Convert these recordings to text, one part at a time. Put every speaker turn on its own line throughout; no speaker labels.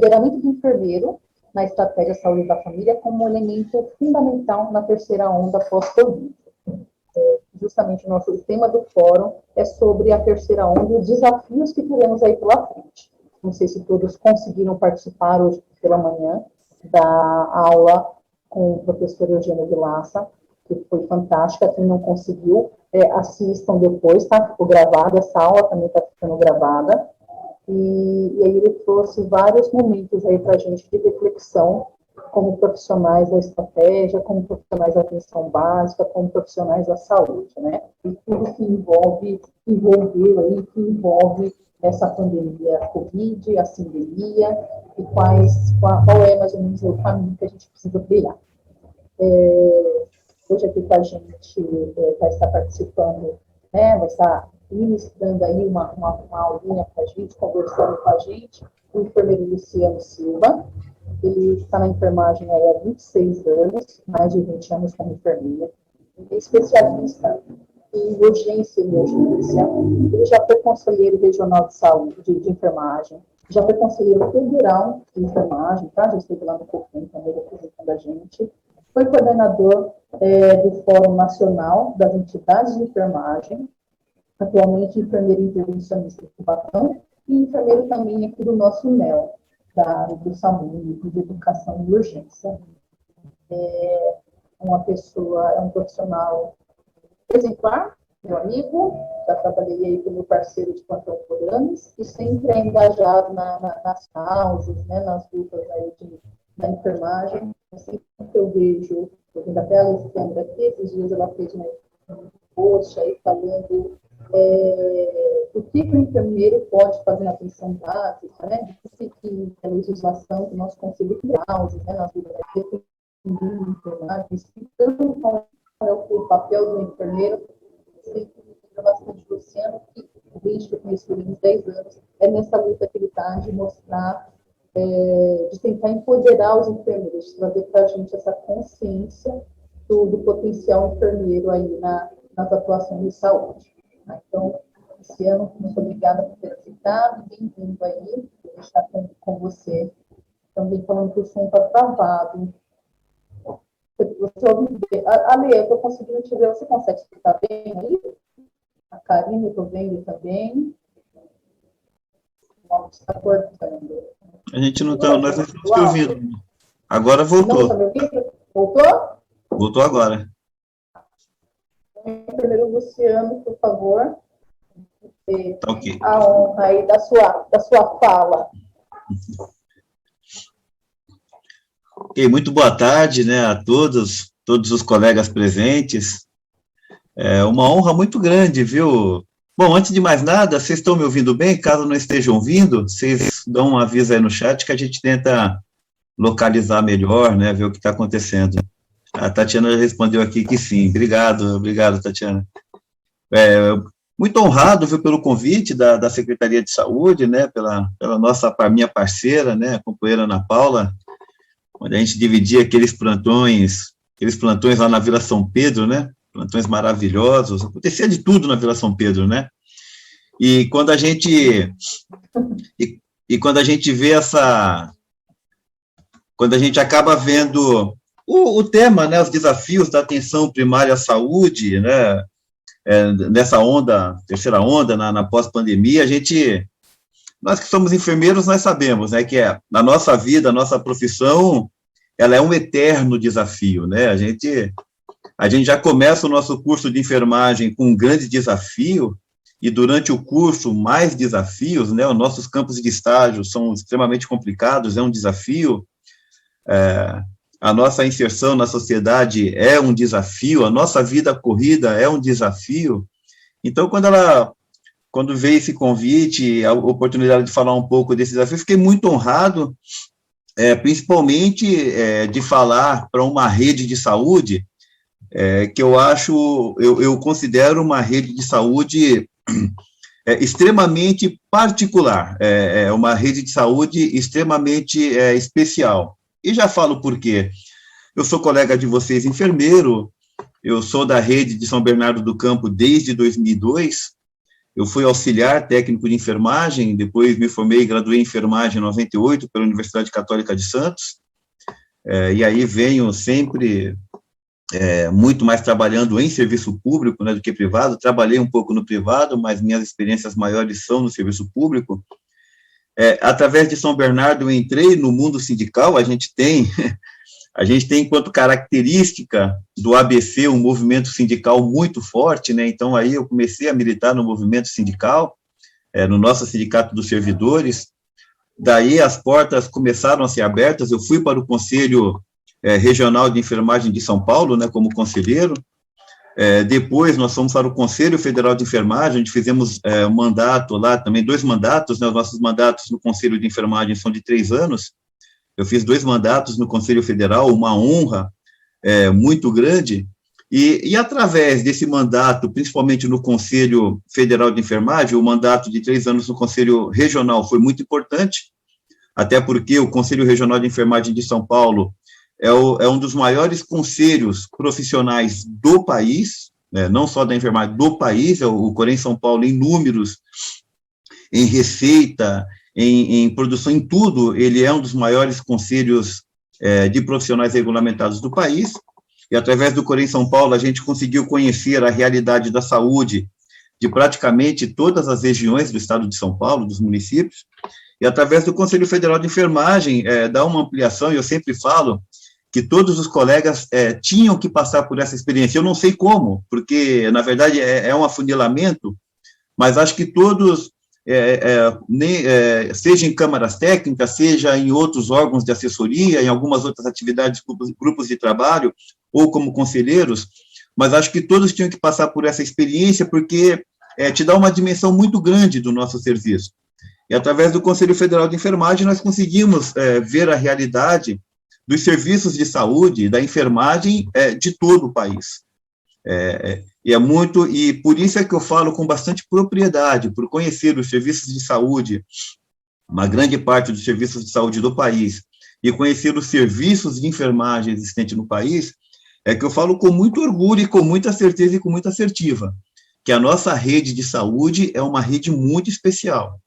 empoderamento do enfermeiro na estratégia de saúde da família como um elemento fundamental na terceira onda pós-Covid. Justamente o nosso tema do fórum é sobre a terceira onda e os desafios que teremos aí pela frente. Não sei se todos conseguiram participar hoje pela manhã da aula com o professor Eugênio Vilaça, que foi fantástica. Quem não conseguiu, assistam depois, tá? Ficou gravada, essa aula também está ficando gravada. E aí ele trouxe vários momentos aí para a gente de reflexão, como profissionais da estratégia, como profissionais da atenção básica, como profissionais da saúde, né? E tudo que envolve essa pandemia Covid, a sindemia, e qual é mais ou menos o caminho que a gente precisa trilhar. Hoje aqui com a gente vai estar participando, né, vai estar ministrando aí uma aulinha para a gente, conversando com a gente, o enfermeiro Luciano Silva. Ele está na enfermagem há 26 anos, mais de 20 anos como enfermeiro, é especialista em urgência e emergência. Ele já foi conselheiro regional de saúde, de enfermagem, já foi conselheiro federal de enfermagem, tá? Já esteve lá no COFIN também representando a gente. Foi coordenador do Fórum Nacional das Entidades de Enfermagem, atualmente enfermeiro intervencionista de Cubatão, e enfermeiro também aqui do nosso NEL, da área do SAMU, de Educação e Urgência. É um profissional exemplar, meu amigo, já trabalhei aí como parceiro de plantão por anos, e sempre é engajado nas causas, né, nas lutas aí da enfermagem. Sempre que eu vejo até a Alessandra aqui, esses dias ela fez um post aí falando o que o enfermeiro pode fazer na atenção básica, né, que a legislação que nós conseguimos causas, né, nas lutas da enfermagem, explicando qual é o papel do enfermeiro. Sempre me bastante Luciano, que desde que eu conheço ele uns 10 anos, é nessa luta que ele está de mostrar, de tentar empoderar os enfermeiros, de trazer para a gente essa consciência do potencial enfermeiro aí nas atuações de saúde. Então, Luciano, muito obrigada por ter aceitado, bem-vindo aí, vou estar com você. Também falando que o som está travado. Você ouve bem. Ale, eu estou conseguindo te ver, você consegue escutar bem aí? A Karine, eu estou vendo também. O áudio está cortando.
A gente não está, nós não estamos te ouvindo. Agora voltou.
Não está me ouvindo? Voltou?
Voltou agora.
Primeiro, Luciano, por favor.
Tá ok.
A honra aí da sua fala.
Ok, muito boa tarde, né, a todos os colegas presentes. É uma honra muito grande, viu? Bom, antes de mais nada, vocês estão me ouvindo bem? Caso não estejam ouvindo, vocês dão um aviso aí no chat que a gente tenta localizar melhor, né, ver o que está acontecendo. A Tatiana respondeu aqui que sim. Obrigado, Tatiana. Muito honrado, viu, pelo convite da Secretaria de Saúde, né, pela minha parceira, né, a companheira Ana Paula, onde a gente dividia aqueles plantões lá na Vila São Pedro, né, plantões maravilhosos, acontecia de tudo na Vila São Pedro, né, e quando a gente vê quando a gente acaba vendo o tema, né, os desafios da atenção primária à saúde, né, nessa terceira onda, na pós-pandemia, nós que somos enfermeiros, nós sabemos, né, que a nossa vida, a nossa profissão, ela é um eterno desafio, né, a gente já começa o nosso curso de enfermagem com um grande desafio, e durante o curso, mais desafios, né, os nossos campos de estágio são extremamente complicados, é um desafio, a nossa inserção na sociedade é um desafio, a nossa vida corrida é um desafio. Então, quando veio esse convite, a oportunidade de falar um pouco desse desafio, fiquei muito honrado, principalmente de falar para uma rede de saúde, que eu considero uma rede de saúde extremamente particular, uma rede de saúde extremamente especial. E já falo por quê. Eu sou colega de vocês, enfermeiro, eu sou da rede de São Bernardo do Campo desde 2002, eu fui auxiliar técnico de enfermagem, depois me formei e graduei em enfermagem em 98 pela Universidade Católica de Santos, e aí venho sempre muito mais trabalhando em serviço público, né, do que privado. Trabalhei um pouco no privado, mas minhas experiências maiores são no serviço público. Através de São Bernardo, eu entrei no mundo sindical. A gente tem, enquanto característica do ABC, um movimento sindical muito forte, né? Então, aí eu comecei a militar no movimento sindical, no nosso Sindicato dos Servidores. Daí as portas começaram a ser abertas. Eu fui para o Conselho Regional de Enfermagem de São Paulo, né, como conselheiro. Depois nós fomos para o Conselho Federal de Enfermagem, onde fizemos um mandato lá, também 2 mandatos, né? Os nossos mandatos no Conselho de Enfermagem são de 3 anos. Eu fiz 2 mandatos no Conselho Federal, uma honra muito grande, e através desse mandato, principalmente no Conselho Federal de Enfermagem, o mandato de 3 anos no Conselho Regional foi muito importante, até porque o Conselho Regional de Enfermagem de São Paulo é um dos maiores conselhos profissionais do país, né, não só da enfermagem, do país. O Corém São Paulo, em números, em receita, em produção, em tudo, ele é um dos maiores conselhos de profissionais regulamentados do país, e através do Corém São Paulo a gente conseguiu conhecer a realidade da saúde de praticamente todas as regiões do estado de São Paulo, dos municípios, e através do Conselho Federal de Enfermagem dá uma ampliação. E eu sempre falo que todos os colegas tinham que passar por essa experiência. Eu não sei como, porque, na verdade, é um afunilamento, mas acho que todos, seja em câmaras técnicas, seja em outros órgãos de assessoria, em algumas outras atividades, grupos de trabalho, ou como conselheiros, mas acho que todos tinham que passar por essa experiência, porque te dá uma dimensão muito grande do nosso serviço. E, através do Conselho Federal de Enfermagem, nós conseguimos ver a realidade dos serviços de saúde, da enfermagem de todo o país. E por isso é que eu falo com bastante propriedade, por conhecer os serviços de saúde, uma grande parte dos serviços de saúde do país, e conhecer os serviços de enfermagem existentes no país, que eu falo com muito orgulho e com muita certeza e com muita assertiva, que a nossa rede de saúde é uma rede muito especial,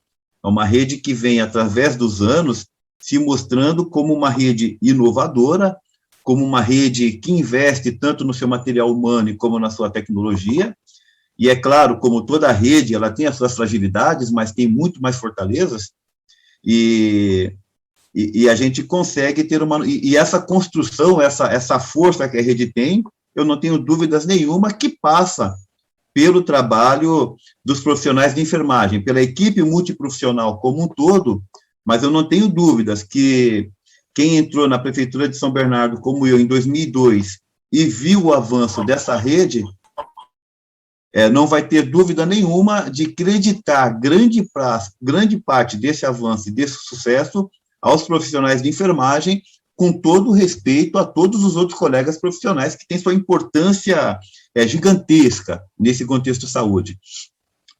é uma rede que vem, através dos anos, se mostrando como uma rede inovadora, como uma rede que investe tanto no seu material humano como na sua tecnologia. E, é claro, como toda rede, ela tem as suas fragilidades, mas tem muito mais fortalezas, e a gente consegue ter uma... E essa construção, essa força que a rede tem, eu não tenho dúvidas nenhuma que passa pelo trabalho dos profissionais de enfermagem, pela equipe multiprofissional como um todo. Mas eu não tenho dúvidas que quem entrou na Prefeitura de São Bernardo, como eu, em 2002, e viu o avanço dessa rede, não vai ter dúvida nenhuma de creditar grande parte desse avanço e desse sucesso aos profissionais de enfermagem, com todo o respeito a todos os outros colegas profissionais que têm sua importância gigantesca nesse contexto de saúde.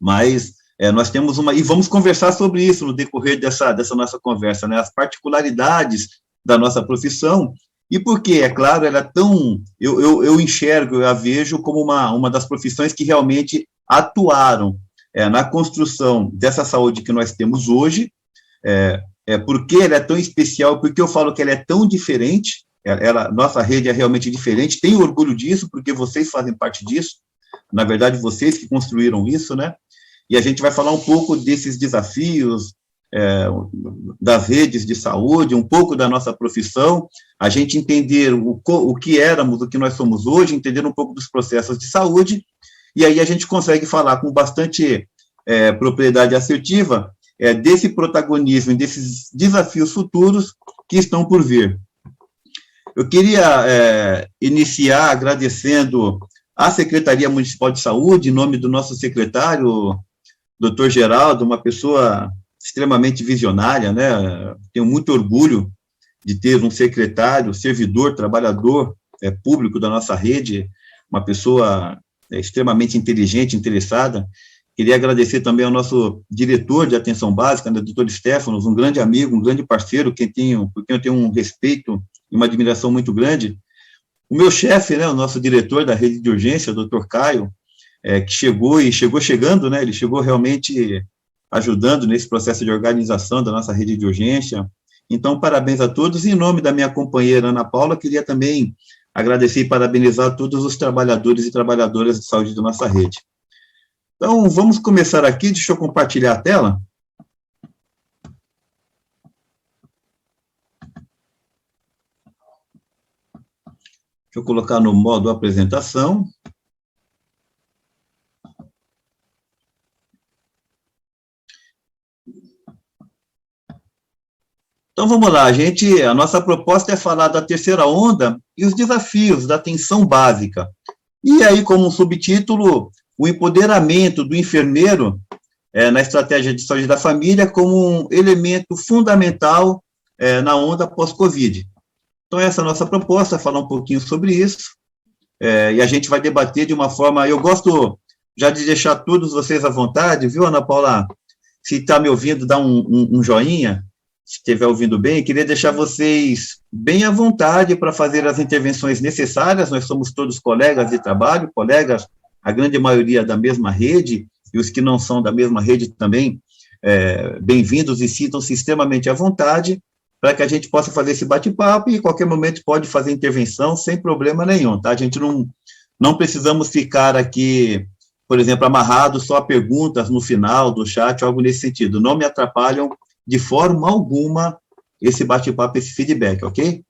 Mas nós temos e vamos conversar sobre isso no decorrer dessa nossa conversa, né, as particularidades da nossa profissão, e porque, é claro, ela é tão, eu enxergo, eu a vejo como uma das profissões que realmente atuaram na construção dessa saúde que nós temos hoje, porque ela é tão especial, porque eu falo que ela é tão diferente, nossa rede é realmente diferente, tenho orgulho disso, porque vocês fazem parte disso, na verdade, vocês que construíram isso, né? E a gente vai falar um pouco desses desafios, das redes de saúde, um pouco da nossa profissão, a gente entender o que éramos, o que nós somos hoje, entender um pouco dos processos de saúde, e aí a gente consegue falar com bastante propriedade assertiva desse protagonismo, desses desafios futuros que estão por vir. Eu queria iniciar agradecendo à Secretaria Municipal de Saúde, em nome do nosso secretário, Dr. Geraldo, uma pessoa extremamente visionária, né? Tenho muito orgulho de ter um secretário, servidor, trabalhador público da nossa rede, uma pessoa extremamente inteligente, interessada. Queria agradecer também ao nosso diretor de atenção básica, né, Dr. Stefanos, um grande amigo, um grande parceiro, por quem eu tenho um respeito e uma admiração muito grande. O meu chefe, né, o nosso diretor da rede de urgência, o Dr. Caio, que chegou e chegou chegando, né? Ele chegou realmente ajudando nesse processo de organização da nossa rede de urgência. Então, parabéns a todos. E, em nome da minha companheira Ana Paula, queria também agradecer e parabenizar todos os trabalhadores e trabalhadoras de saúde da nossa rede. Então, vamos começar aqui, deixa eu compartilhar a tela. Deixa eu colocar no modo apresentação. Então, vamos lá, a nossa proposta é falar da terceira onda e os desafios da atenção básica. E aí, como subtítulo, o empoderamento do enfermeiro na estratégia de saúde da família como um elemento fundamental na onda pós-Covid. Então, essa é a nossa proposta, falar um pouquinho sobre isso, e a gente vai debater de uma forma, eu gosto já de deixar todos vocês à vontade, viu, Ana Paula? Se está me ouvindo, dá um joinha, se estiver ouvindo bem, queria deixar vocês bem à vontade para fazer as intervenções necessárias, nós somos todos colegas de trabalho, colegas, a grande maioria da mesma rede, e os que não são da mesma rede também, bem-vindos e sintam-se extremamente à vontade, para que a gente possa fazer esse bate-papo, e em qualquer momento pode fazer intervenção sem problema nenhum, tá? A gente não precisamos ficar aqui, por exemplo, amarrados só a perguntas no final do chat, algo nesse sentido, não me atrapalham de forma alguma esse bate-papo, esse feedback, ok?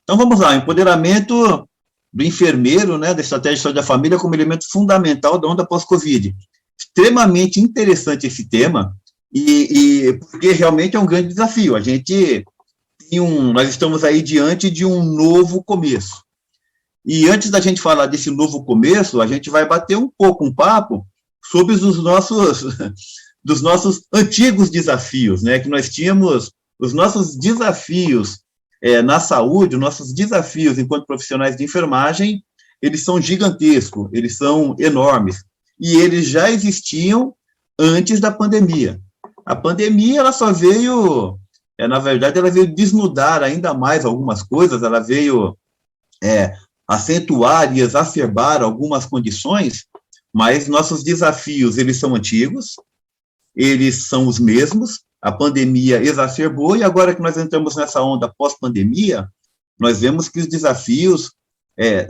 Então, vamos lá, empoderamento do enfermeiro, né, da estratégia de saúde da família como elemento fundamental da onda pós-Covid. Extremamente interessante esse tema, e porque realmente é um grande desafio. Nós estamos aí diante de um novo começo. E antes da gente falar desse novo começo, a gente vai bater um papo sobre dos nossos antigos desafios, né, que nós tínhamos, os nossos desafios na saúde, os nossos desafios enquanto profissionais de enfermagem, eles são gigantescos, eles são enormes, e eles já existiam antes da pandemia. A pandemia, ela só veio, na verdade, ela veio desnudar ainda mais algumas coisas, ela veio acentuar e exacerbar algumas condições, mas nossos desafios, eles são antigos, eles são os mesmos, a pandemia exacerbou, e agora que nós entramos nessa onda pós-pandemia, nós vemos que os desafios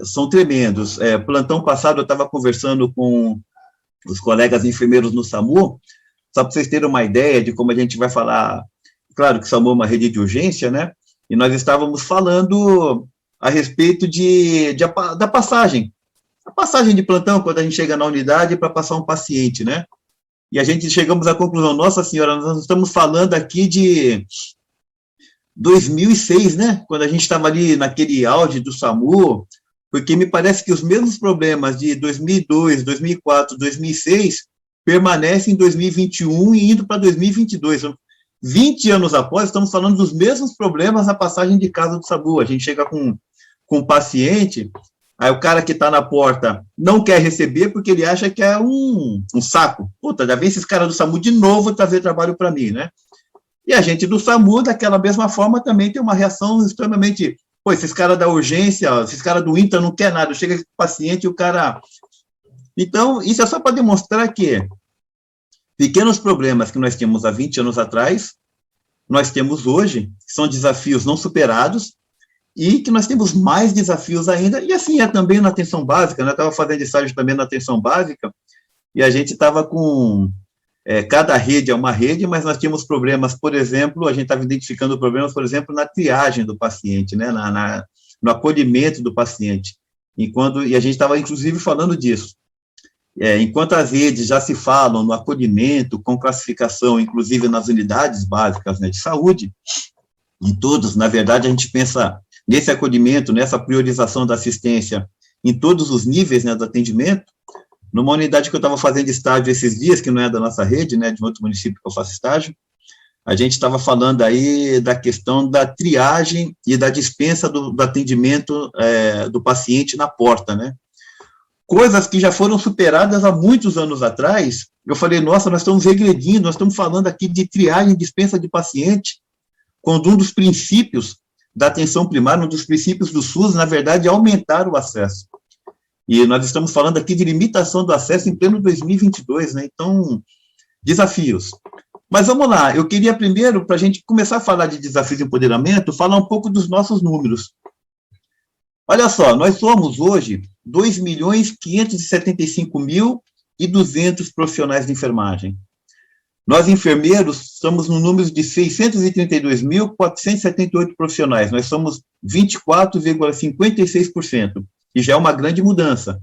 são tremendos. Plantão passado, eu estava conversando com os colegas enfermeiros no SAMU, só para vocês terem uma ideia de como a gente vai falar, claro que o SAMU é uma rede de urgência, né, e nós estávamos falando a respeito da passagem, a passagem de plantão, quando a gente chega na unidade para passar um paciente, né, e a gente chegamos à conclusão, nossa senhora, nós estamos falando aqui de 2006, né, quando a gente estava ali naquele auge do SAMU, porque me parece que os mesmos problemas de 2002, 2004, 2006 permanecem em 2021 e indo para 2022. 20 anos após, estamos falando dos mesmos problemas na passagem de casa do SAMU. A gente chega com um paciente, aí o cara que está na porta não quer receber porque ele acha que é um saco. Puta, já vem esses caras do SAMU de novo trazer trabalho para mim, né? E a gente do SAMU, daquela mesma forma, também tem uma reação extremamente... Pô, esses caras da urgência, esses caras do INTA não quer nada, chega com o paciente e o cara... Então, isso é só para demonstrar que pequenos problemas que nós tínhamos há 20 anos atrás, nós temos hoje, que são desafios não superados, e que nós temos mais desafios ainda, e assim é também na atenção básica, né? Eu estava fazendo estágio também na atenção básica, e a gente estava com... cada rede é uma rede, mas nós tínhamos problemas, por exemplo, a gente estava identificando problemas, por exemplo, na triagem do paciente, né? No acolhimento do paciente, e a gente estava, inclusive, falando disso. Enquanto as redes já se falam no acolhimento, com classificação, inclusive nas unidades básicas, né, de saúde, em todos, na verdade, a gente pensa nesse acolhimento, nessa priorização da assistência em todos os níveis, né, do atendimento. Numa unidade que eu estava fazendo estágio esses dias, que não é da nossa rede, né, de outro município que eu faço estágio, a gente estava falando aí da questão da triagem e da dispensa do atendimento do paciente na porta, né? Coisas que já foram superadas há muitos anos atrás. Eu falei, nossa, nós estamos regredindo, nós estamos falando aqui de triagem e dispensa de paciente, quando um dos princípios da atenção primária, um dos princípios do SUS, na verdade, é aumentar o acesso. E nós estamos falando aqui de limitação do acesso em pleno 2022, né? Então, desafios. Mas vamos lá, eu queria primeiro, para a gente começar a falar de desafios de empoderamento, falar um pouco dos nossos números. Olha só, nós somos hoje 2.575.200 profissionais de enfermagem. Nós, enfermeiros, estamos no número de 632.478 profissionais. Nós somos 24,56%. E já é uma grande mudança,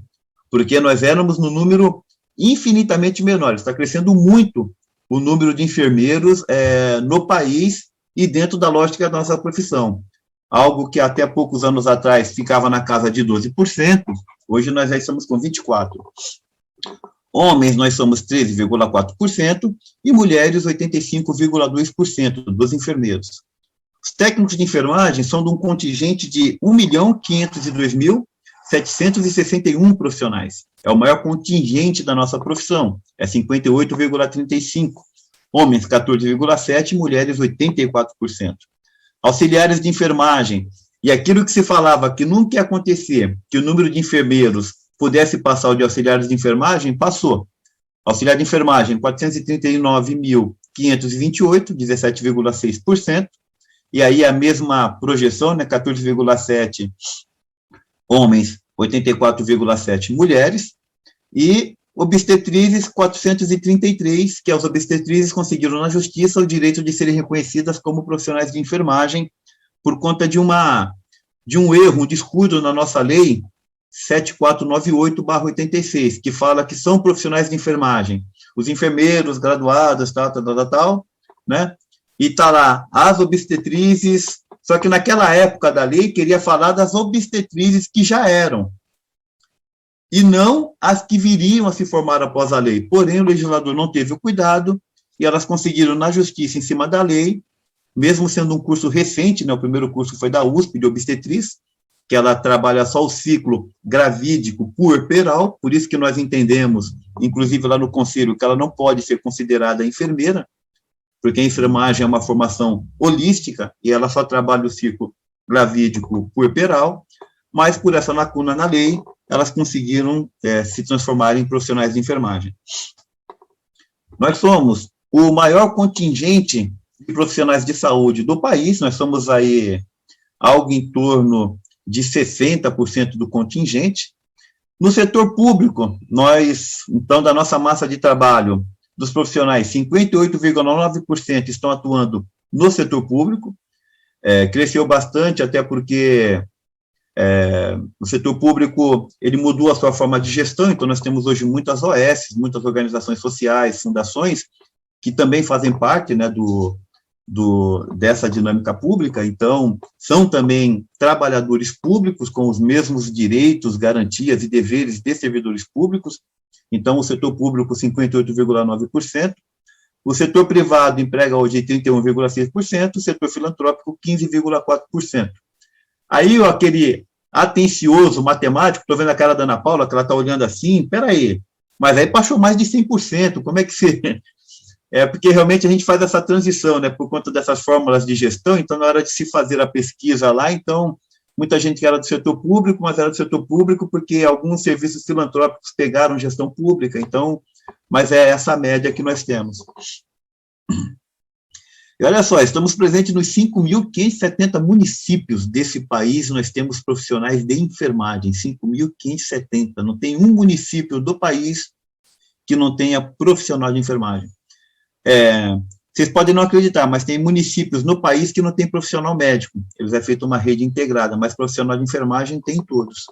porque nós éramos no número infinitamente menor. Está crescendo muito o número de enfermeiros no país e dentro da lógica da nossa profissão. Algo que até poucos anos atrás ficava na casa de 12%, hoje nós já estamos com 24%. Homens, nós somos 13,4% e mulheres, 85,2% dos enfermeiros. Os técnicos de enfermagem são de um contingente de 1.502.761 profissionais. É o maior contingente da nossa profissão, é 58,35%. Homens, 14,7%, mulheres, 84%. Auxiliares de enfermagem, e aquilo que se falava que nunca ia acontecer, que o número de enfermeiros pudesse passar o de auxiliares de enfermagem, passou. Auxiliar de enfermagem, 439.528, 17,6%, e aí a mesma projeção, né, 14,7% homens, 84,7% mulheres, e obstetrizes, 433, que as obstetrizes conseguiram na justiça o direito de serem reconhecidas como profissionais de enfermagem por conta de um erro, um descuido na nossa lei 7498/86, que fala que são profissionais de enfermagem, os enfermeiros graduados, tal, né? E está lá, as obstetrizes, só que naquela época da lei queria falar das obstetrizes que já eram, e não as que viriam a se formar após a lei. Porém, o legislador não teve o cuidado, e elas conseguiram, na justiça, em cima da lei, mesmo sendo um curso recente, né, o primeiro curso foi da USP, de obstetriz, que ela trabalha só o ciclo gravídico puerperal, por isso que nós entendemos, inclusive lá no conselho, que ela não pode ser considerada enfermeira, porque a enfermagem é uma formação holística, e ela só trabalha o ciclo gravídico puerperal, mas por essa lacuna na lei, elas conseguiram se transformar em profissionais de enfermagem. Nós somos o maior contingente de profissionais de saúde do país, nós somos aí algo em torno de 60% do contingente. No setor público, nós, então, da nossa massa de trabalho, dos profissionais, 58,9% estão atuando no setor público, cresceu bastante, até porque o setor público, ele mudou a sua forma de gestão, então nós temos hoje muitas OS, muitas organizações sociais, fundações, que também fazem parte, né, dessa dinâmica pública, então, são também trabalhadores públicos com os mesmos direitos, garantias e deveres de servidores públicos. Então, o setor público, 58,9%, o setor privado emprega hoje 31,6%, o setor filantrópico, 15,4%. Aí, aquele atencioso matemático, estou vendo a cara da Ana Paula, que ela está olhando assim, peraí, mas aí passou mais de 100%, como é que você... porque realmente a gente faz essa transição, né, por conta dessas fórmulas de gestão, então na hora de se fazer a pesquisa lá, então, muita gente que era do setor público, mas era do setor público porque alguns serviços filantrópicos pegaram gestão pública, então, mas é essa média que nós temos. E olha só, estamos presentes nos 5.570 municípios desse país, nós temos profissionais de enfermagem, 5.570, não tem um município do país que não tenha profissional de enfermagem. Vocês podem não acreditar, mas tem municípios no país que não tem profissional médico, eles é feita uma rede integrada, mas profissional de enfermagem tem todos.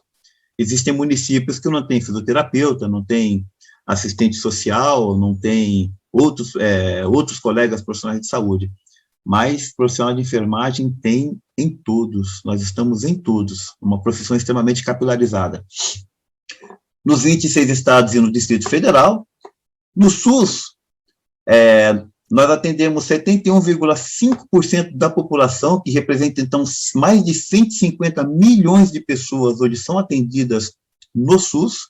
Existem municípios que não tem fisioterapeuta, não tem assistente social, não tem outros colegas profissionais de saúde, mas profissional de enfermagem tem em todos, nós estamos em todos, uma profissão extremamente capilarizada. Nos 26 estados e no Distrito Federal, no SUS, nós atendemos 71,5% da população, que representa, então, mais de 150 milhões de pessoas hoje são atendidas no SUS,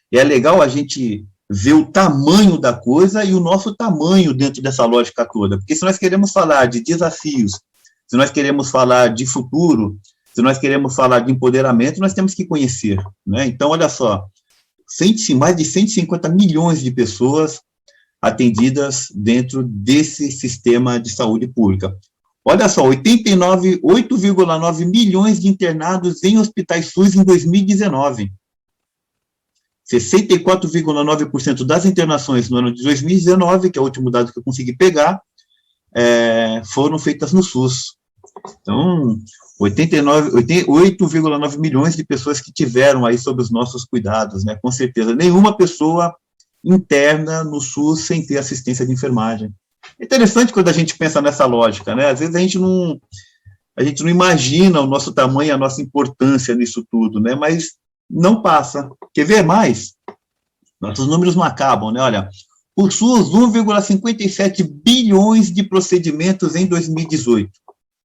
e é legal a gente ver o tamanho da coisa e o nosso tamanho dentro dessa lógica toda, porque se nós queremos falar de desafios, se nós queremos falar de futuro, Se nós queremos falar de empoderamento, nós temos que conhecer, né? Então, olha só, mais de 150 milhões de pessoas atendidas dentro desse sistema de saúde pública. Olha só, 8,9 milhões de internados em hospitais SUS em 2019. 64,9% das internações no ano de 2019, que é o último dado que eu consegui pegar, foram feitas no SUS. Então, 8,9 milhões de pessoas que tiveram aí sob os nossos cuidados, né? Com certeza, nenhuma pessoa interna no SUS sem ter assistência de enfermagem. É interessante quando a gente pensa nessa lógica, né? Às vezes a gente não imagina o nosso tamanho, a nossa importância nisso tudo, né? Mas não passa. Quer ver mais? Nossos números não acabam, né? Olha, o SUS, 1,57 bilhões de procedimentos em 2018.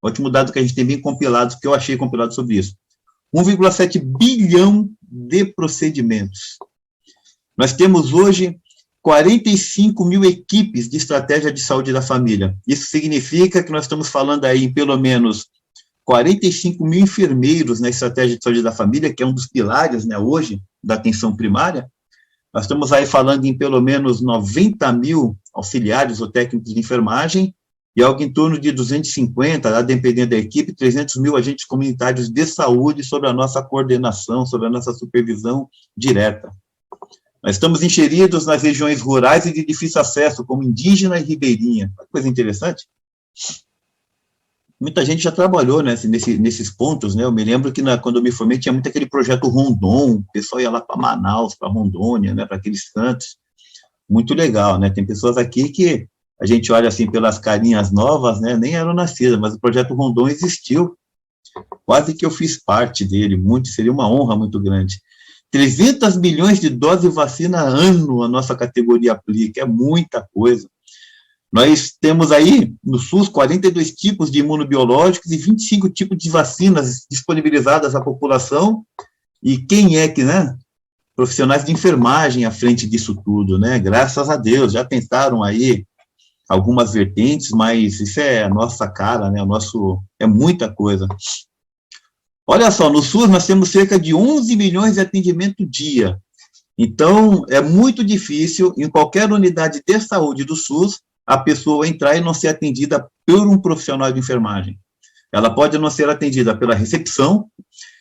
Ótimo dado que a gente tem bem compilado, que eu achei compilado sobre isso. 1,7 bilhão de procedimentos. Nós temos hoje 45 mil equipes de estratégia de saúde da família. Isso significa que nós estamos falando aí em pelo menos 45 mil enfermeiros na estratégia de saúde da família, que é um dos pilares, né, hoje, da atenção primária. Nós estamos aí falando em pelo menos 90 mil auxiliares ou técnicos de enfermagem e algo em torno de 250, a depender da equipe, 300 mil agentes comunitários de saúde sob a nossa coordenação, sob a nossa supervisão direta. Nós estamos inseridos nas regiões rurais e de difícil acesso, como indígena e ribeirinha. Coisa interessante. Muita gente já trabalhou, né, nesses pontos, né? Eu me lembro que quando eu me formei tinha muito aquele projeto Rondon, o pessoal ia lá para Manaus, para Rondônia, né, para aqueles cantos. Muito legal, né? Tem pessoas aqui que a gente olha assim pelas carinhas novas, né, nem eram nascidas, mas o projeto Rondon existiu. Quase que eu fiz parte dele, seria uma honra muito grande. 300 milhões de doses de vacina ano a nossa categoria aplica, é muita coisa. Nós temos aí, no SUS, 42 tipos de imunobiológicos e 25 tipos de vacinas disponibilizadas à população, e quem é que, né, profissionais de enfermagem à frente disso tudo, né, graças a Deus, já tentaram aí algumas vertentes, mas isso é a nossa cara, né, é muita coisa. Olha só, no SUS nós temos cerca de 11 milhões de atendimento dia. Então, é muito difícil, em qualquer unidade de saúde do SUS, a pessoa entrar e não ser atendida por um profissional de enfermagem. Ela pode não ser atendida pela recepção,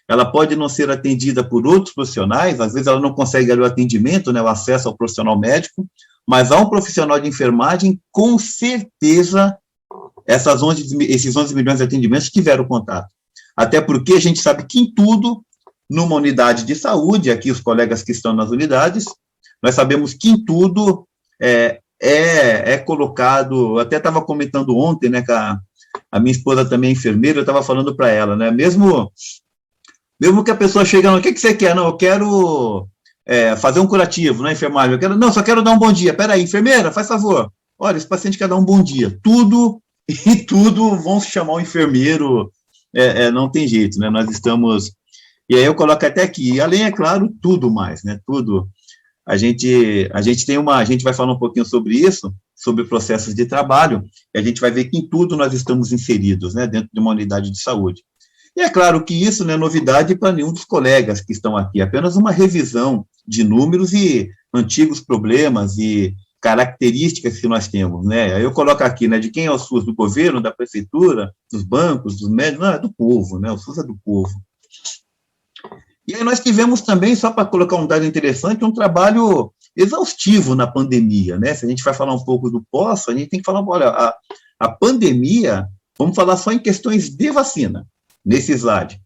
ela pode não ser atendida por outros profissionais, às vezes ela não consegue o atendimento, né, o acesso ao profissional médico, mas há um profissional de enfermagem, com certeza, esses 11 milhões de atendimentos tiveram contato. Até porque a gente sabe que em tudo, numa unidade de saúde, aqui os colegas que estão nas unidades, nós sabemos que em tudo é colocado, eu até estava comentando ontem, né, que a minha esposa também é enfermeira, eu estava falando para ela, né, mesmo que a pessoa chegue, o que você quer? Não, eu quero fazer um curativo na enfermagem, só quero dar um bom dia, peraí, enfermeira, faz favor, olha, esse paciente quer dar um bom dia, tudo vão se chamar o enfermeiro, não tem jeito, né, nós estamos, e aí eu coloco até aqui, além, é claro, tudo mais, né, tudo, a gente vai falar um pouquinho sobre isso, sobre processos de trabalho, e a gente vai ver que em tudo nós estamos inseridos, né, dentro de uma unidade de saúde. E é claro que isso não é novidade para nenhum dos colegas que estão aqui, é apenas uma revisão de números e antigos problemas e características que nós temos, né, aí eu coloco aqui, né, de quem é o SUS, do governo, da prefeitura, dos bancos, dos médicos, não, é do povo, né, o SUS é do povo. E aí nós tivemos também, só para colocar um dado interessante, um trabalho exaustivo na pandemia, né? Se a gente vai falar um pouco do pós, a gente tem que falar, olha, a pandemia, vamos falar só em questões de vacina, nesse slide.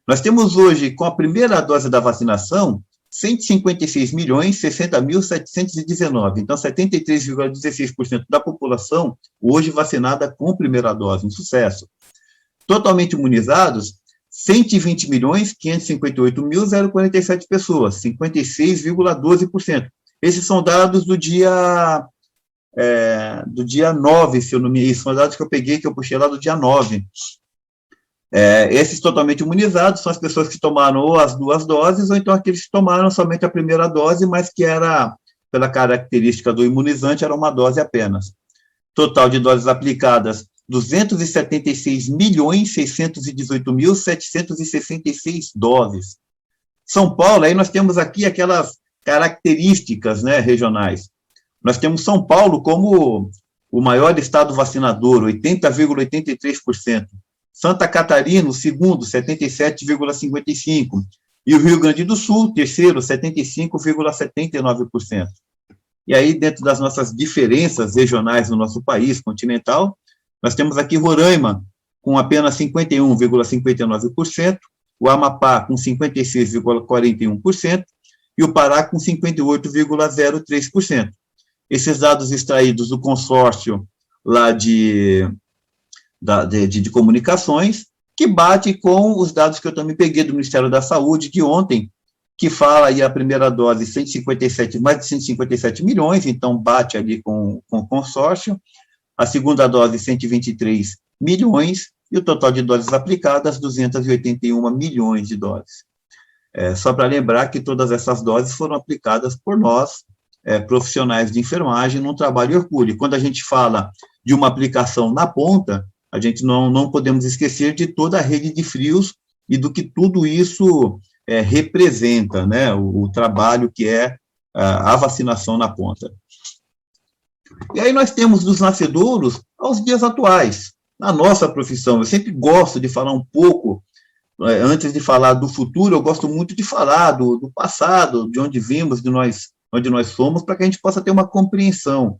Nós temos hoje, com a primeira dose da vacinação, 156.060.719, então 73,16% da população hoje vacinada com primeira dose, um sucesso. Totalmente imunizados, 120.558.047 pessoas, 56,12%. Esses são dados do dia 9, se eu não me engano, são dados que eu peguei, que eu puxei lá do dia 9. Esses totalmente imunizados são as pessoas que tomaram ou as 2 doses, ou então aqueles que tomaram somente a primeira dose, mas que era, pela característica do imunizante, era uma dose apenas. Total de doses aplicadas, 276.618.766 doses. São Paulo, aí nós temos aqui aquelas características, né, regionais. Nós temos São Paulo como o maior estado vacinador, 80,83%. Santa Catarina, o segundo, 77,55%. E o Rio Grande do Sul, terceiro, 75,79%. E aí, dentro das nossas diferenças regionais no nosso país continental, nós temos aqui Roraima, com apenas 51,59%, o Amapá com 56,41% e o Pará com 58,03%. Esses dados extraídos do consórcio lá de comunicações, que bate com os dados que eu também peguei do Ministério da Saúde de ontem, que fala aí a primeira dose, mais de 157 milhões, então bate ali com o consórcio, a segunda dose, 123 milhões, e o total de doses aplicadas, 281 milhões de doses. Só para lembrar que todas essas doses foram aplicadas por nós, profissionais de enfermagem, num trabalho hercúleo. Quando a gente fala de uma aplicação na ponta, a gente não podemos esquecer de toda a rede de frios e do que tudo isso representa, né, o trabalho que é a vacinação na ponta. E aí nós temos dos nascedouros aos dias atuais, na nossa profissão. Eu sempre gosto de falar um pouco, antes de falar do futuro, eu gosto muito de falar do passado, de onde vimos, onde nós somos, para que a gente possa ter uma compreensão.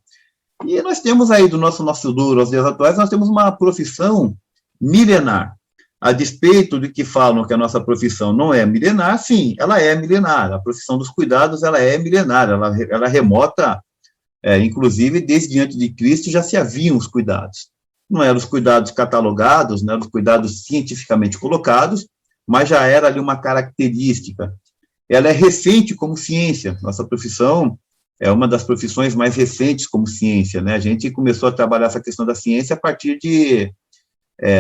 E nós temos aí do nosso nascedouro aos dias atuais, nós temos uma profissão milenar. A despeito de que falam que a nossa profissão não é milenar, sim, ela é milenar. A profissão dos cuidados, ela é milenar, ela remota, inclusive, desde antes de Cristo já se haviam os cuidados. Não eram os cuidados catalogados, não eram os cuidados cientificamente colocados, mas já era ali uma característica. Ela é recente como ciência. Nossa profissão é uma das profissões mais recentes como ciência, né? A gente começou a trabalhar essa questão da ciência a partir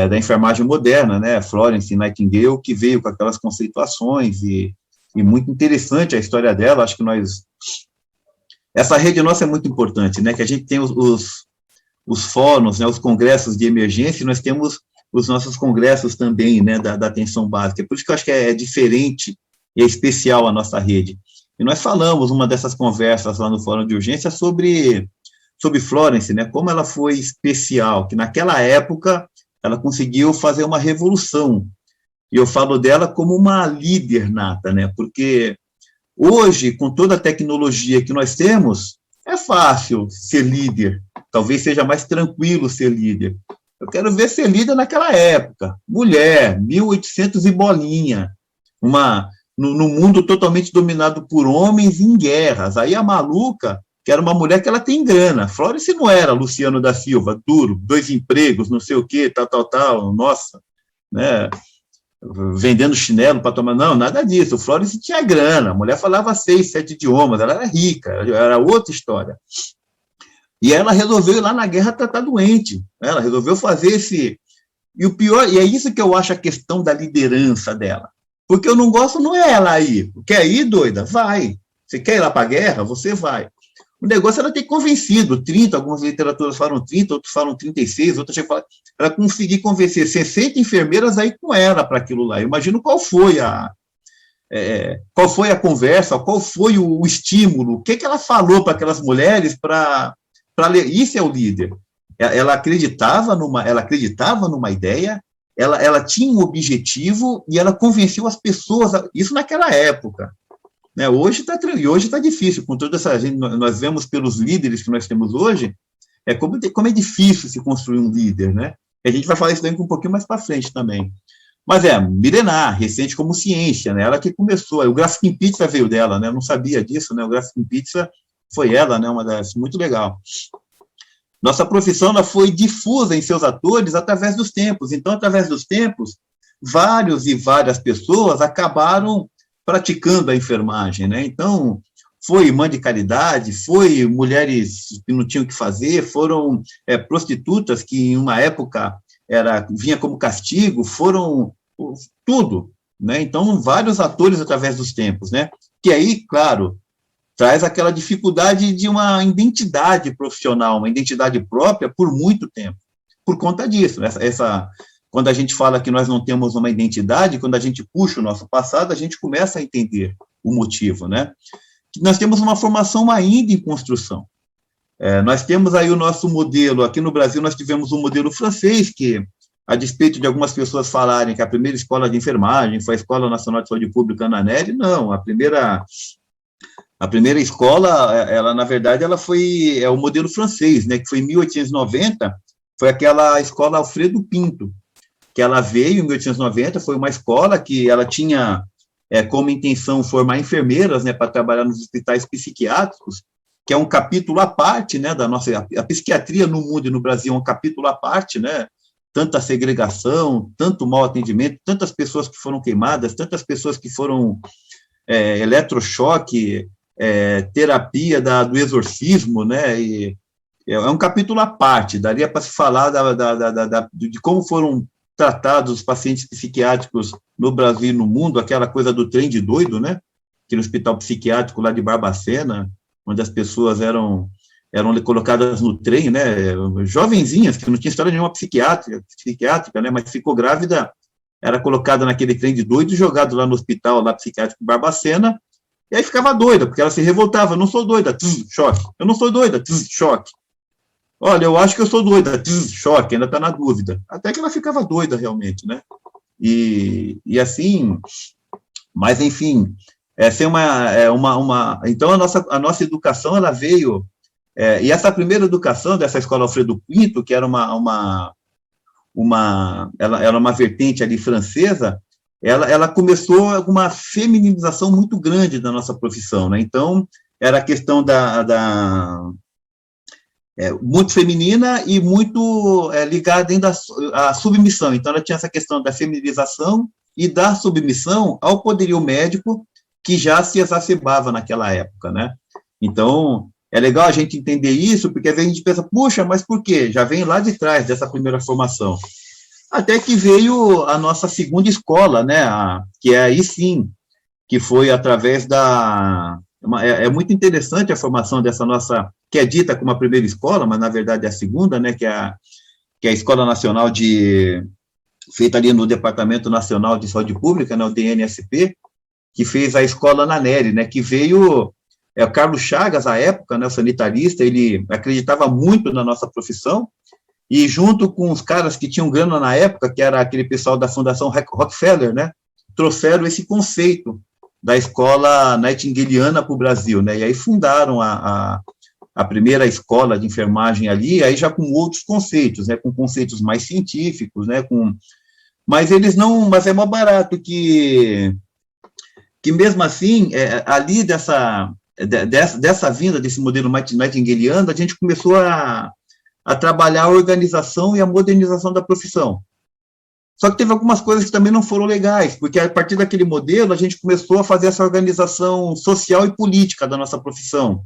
da enfermagem moderna, né? Florence Nightingale, que veio com aquelas conceituações, e muito interessante a história dela. Acho que essa rede nossa é muito importante, né? Que a gente tem os fóruns, né? Os congressos de emergência, e nós temos os nossos congressos também, né? Da atenção básica. Por isso que eu acho que é diferente e é especial a nossa rede. E nós falamos, uma dessas conversas lá no fórum de urgência, sobre Florence, né? Como ela foi especial, que naquela época ela conseguiu fazer uma revolução. E eu falo dela como uma líder nata, né? Porque hoje, com toda a tecnologia que nós temos, é fácil ser líder. Talvez seja mais tranquilo ser líder. Eu quero ver ser líder naquela época. Mulher, 1800 e bolinha. No mundo totalmente dominado por homens em guerras. Aí a maluca, que era uma mulher que ela tem grana. Florence não era Luciano da Silva, duro, 2 empregos, não sei o quê, tal, nossa, né? Vendendo chinelo para tomar, não, nada disso. Florence tinha grana, a mulher falava 6, 7 idiomas, ela era rica, era outra história. E ela resolveu ir lá na guerra tratar doente, né? Ela resolveu fazer esse... E o pior, e é isso que eu acho a questão da liderança dela. Porque eu não gosto, não é ela aí. Quer ir, doida? Vai. Você quer ir lá para a guerra? Você vai. O negócio é ela ter convencido 30, algumas literaturas falam 30, outros falam 36, outras chegam a falar, ela conseguir convencer 60 enfermeiras aí com ela para aquilo lá. Eu imagino qual foi a conversa, qual foi o estímulo, o que ela falou para aquelas mulheres para ler. Isso é o líder. Ela acreditava numa ideia, ela tinha um objetivo e ela convenceu as pessoas, isso naquela época. Né? Hoje está difícil, com toda essa gente, nós vemos pelos líderes que nós temos hoje, como é difícil se construir um líder, né? A gente vai falar isso daí um pouquinho mais para frente também. Mas milenar, recente como ciência, né? Ela que começou, o Graphic Pizza veio dela, né? Eu não sabia disso, né? O Graphic Pizza foi ela, né? Uma das, muito legal. Nossa profissão ela foi difusa em seus atores através dos tempos. Então, através dos tempos, vários e várias pessoas acabaram praticando a enfermagem, né? Então, foi irmã de caridade, foi mulheres que não tinham o que fazer, foram prostitutas que, em uma época, vinha como castigo, foram tudo, né? Então, vários atores através dos tempos, né? Que aí, claro, traz aquela dificuldade de uma identidade profissional, uma identidade própria por muito tempo. por conta disso. Quando a gente fala que nós não temos uma identidade, quando a gente puxa o nosso passado, a gente começa a entender o motivo, né? Nós temos uma formação ainda em construção. Nós temos aí o nosso modelo, aqui no Brasil nós tivemos um modelo francês, que, a despeito de algumas pessoas falarem que a primeira escola de enfermagem foi a Escola Nacional de Saúde Pública, Ananelli, não, a primeira escola, ela, na verdade, ela foi o modelo francês, né, que foi em 1890, foi aquela escola Alfredo Pinto, que ela veio em 1890, foi uma escola que ela tinha como intenção formar enfermeiras, né, para trabalhar nos hospitais psiquiátricos, que é um capítulo à parte, né, da nossa, a psiquiatria no mundo e no Brasil é um capítulo à parte, né, tanta segregação, tanto mau atendimento, tantas pessoas que foram queimadas, tantas pessoas que foram eletrochoque, terapia do exorcismo, né, e é um capítulo à parte, daria para se falar de como foram tratados os pacientes psiquiátricos no Brasil e no mundo, aquela coisa do trem de doido, né, aquele hospital psiquiátrico lá de Barbacena, onde as pessoas eram colocadas no trem, né, jovenzinhas, que não tinha história nenhuma psiquiátrica, né, mas ficou grávida, era colocada naquele trem de doido e jogado lá no hospital lá psiquiátrico de Barbacena, e aí ficava doida, porque ela se revoltava, eu não sou doida, choque, eu não sou doida, choque. Olha, eu acho que eu sou doida, choque, ainda está na dúvida. Até que ela ficava doida, realmente, né? E assim, mas, enfim, essa então, a nossa educação, ela veio, e essa primeira educação dessa escola Alfredo Pinto, que era ela era uma vertente ali francesa, ela começou com uma feminização muito grande da nossa profissão, né? Então, era a questão muito feminina e muito ligada ainda à submissão. Então, ela tinha essa questão da feminização e da submissão ao poderio médico, que já se exacerbava naquela época, né? Então, é legal a gente entender isso, porque às vezes a gente pensa, puxa, mas por quê? Já vem lá de trás dessa primeira formação. Até que veio a nossa segunda escola, né? Que é aí sim, que foi através é muito interessante a formação dessa nossa, que é dita como a primeira escola, mas na verdade é a segunda, né, que é a Escola Nacional feita ali no Departamento Nacional de Saúde Pública, né, o DNSP, que fez a escola Ananelli, né, que veio, o Carlos Chagas, à época, né, o sanitarista, ele acreditava muito na nossa profissão, e junto com os caras que tinham grana na época, que era aquele pessoal da Fundação Rockefeller, né, trouxeram esse conceito da escola nightingaliana para o Brasil, né, e aí fundaram a primeira escola de enfermagem ali, aí já com outros conceitos, né, com conceitos mais científicos, né, mas eles não, mas é mais barato que mesmo assim, ali dessa vinda desse modelo nightingaliano, a gente começou a trabalhar a organização e a modernização da profissão. Só que teve algumas coisas que também não foram legais, porque a partir daquele modelo, a gente começou a fazer essa organização social e política da nossa profissão,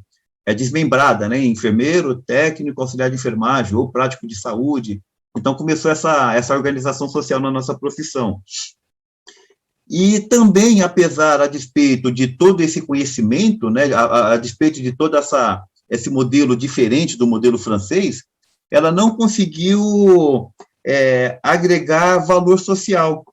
desmembrada, né, enfermeiro, técnico, auxiliar de enfermagem, ou prático de saúde. Então, começou essa organização social na nossa profissão. E também, a despeito de todo esse conhecimento, né, a despeito de todo esse modelo diferente do modelo francês, ela não conseguiu agregar valor social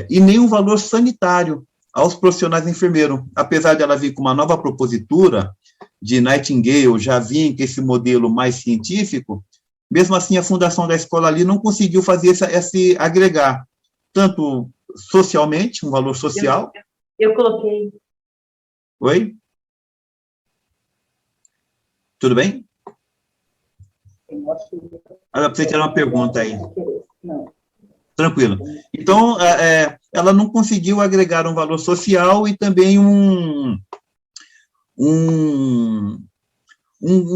e nenhum valor sanitário aos profissionais enfermeiros. Apesar de ela vir com uma nova propositura de Nightingale, já vinha com esse modelo mais científico, mesmo assim a fundação da escola ali não conseguiu fazer esse agregar, tanto socialmente, um valor social.
Eu coloquei.
Oi? Tudo bem? Você tinha uma pergunta aí.
Não.
Tranquilo. Então, ela não conseguiu agregar um valor social e também um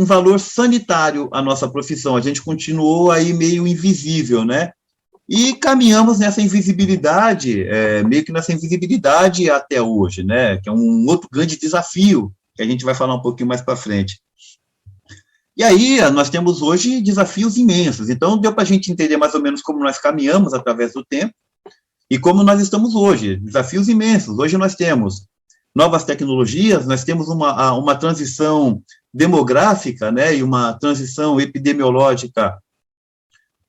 valor sanitário à nossa profissão. A gente continuou aí meio invisível, né? E caminhamos nessa invisibilidade, meio que nessa invisibilidade até hoje, né? Que é um outro grande desafio, que a gente vai falar um pouquinho mais para frente. E aí, nós temos hoje desafios imensos. Então, deu para a gente entender mais ou menos como nós caminhamos através do tempo e como nós estamos hoje. Desafios imensos. Hoje nós temos novas tecnologias, nós temos uma transição demográfica, né, e uma transição epidemiológica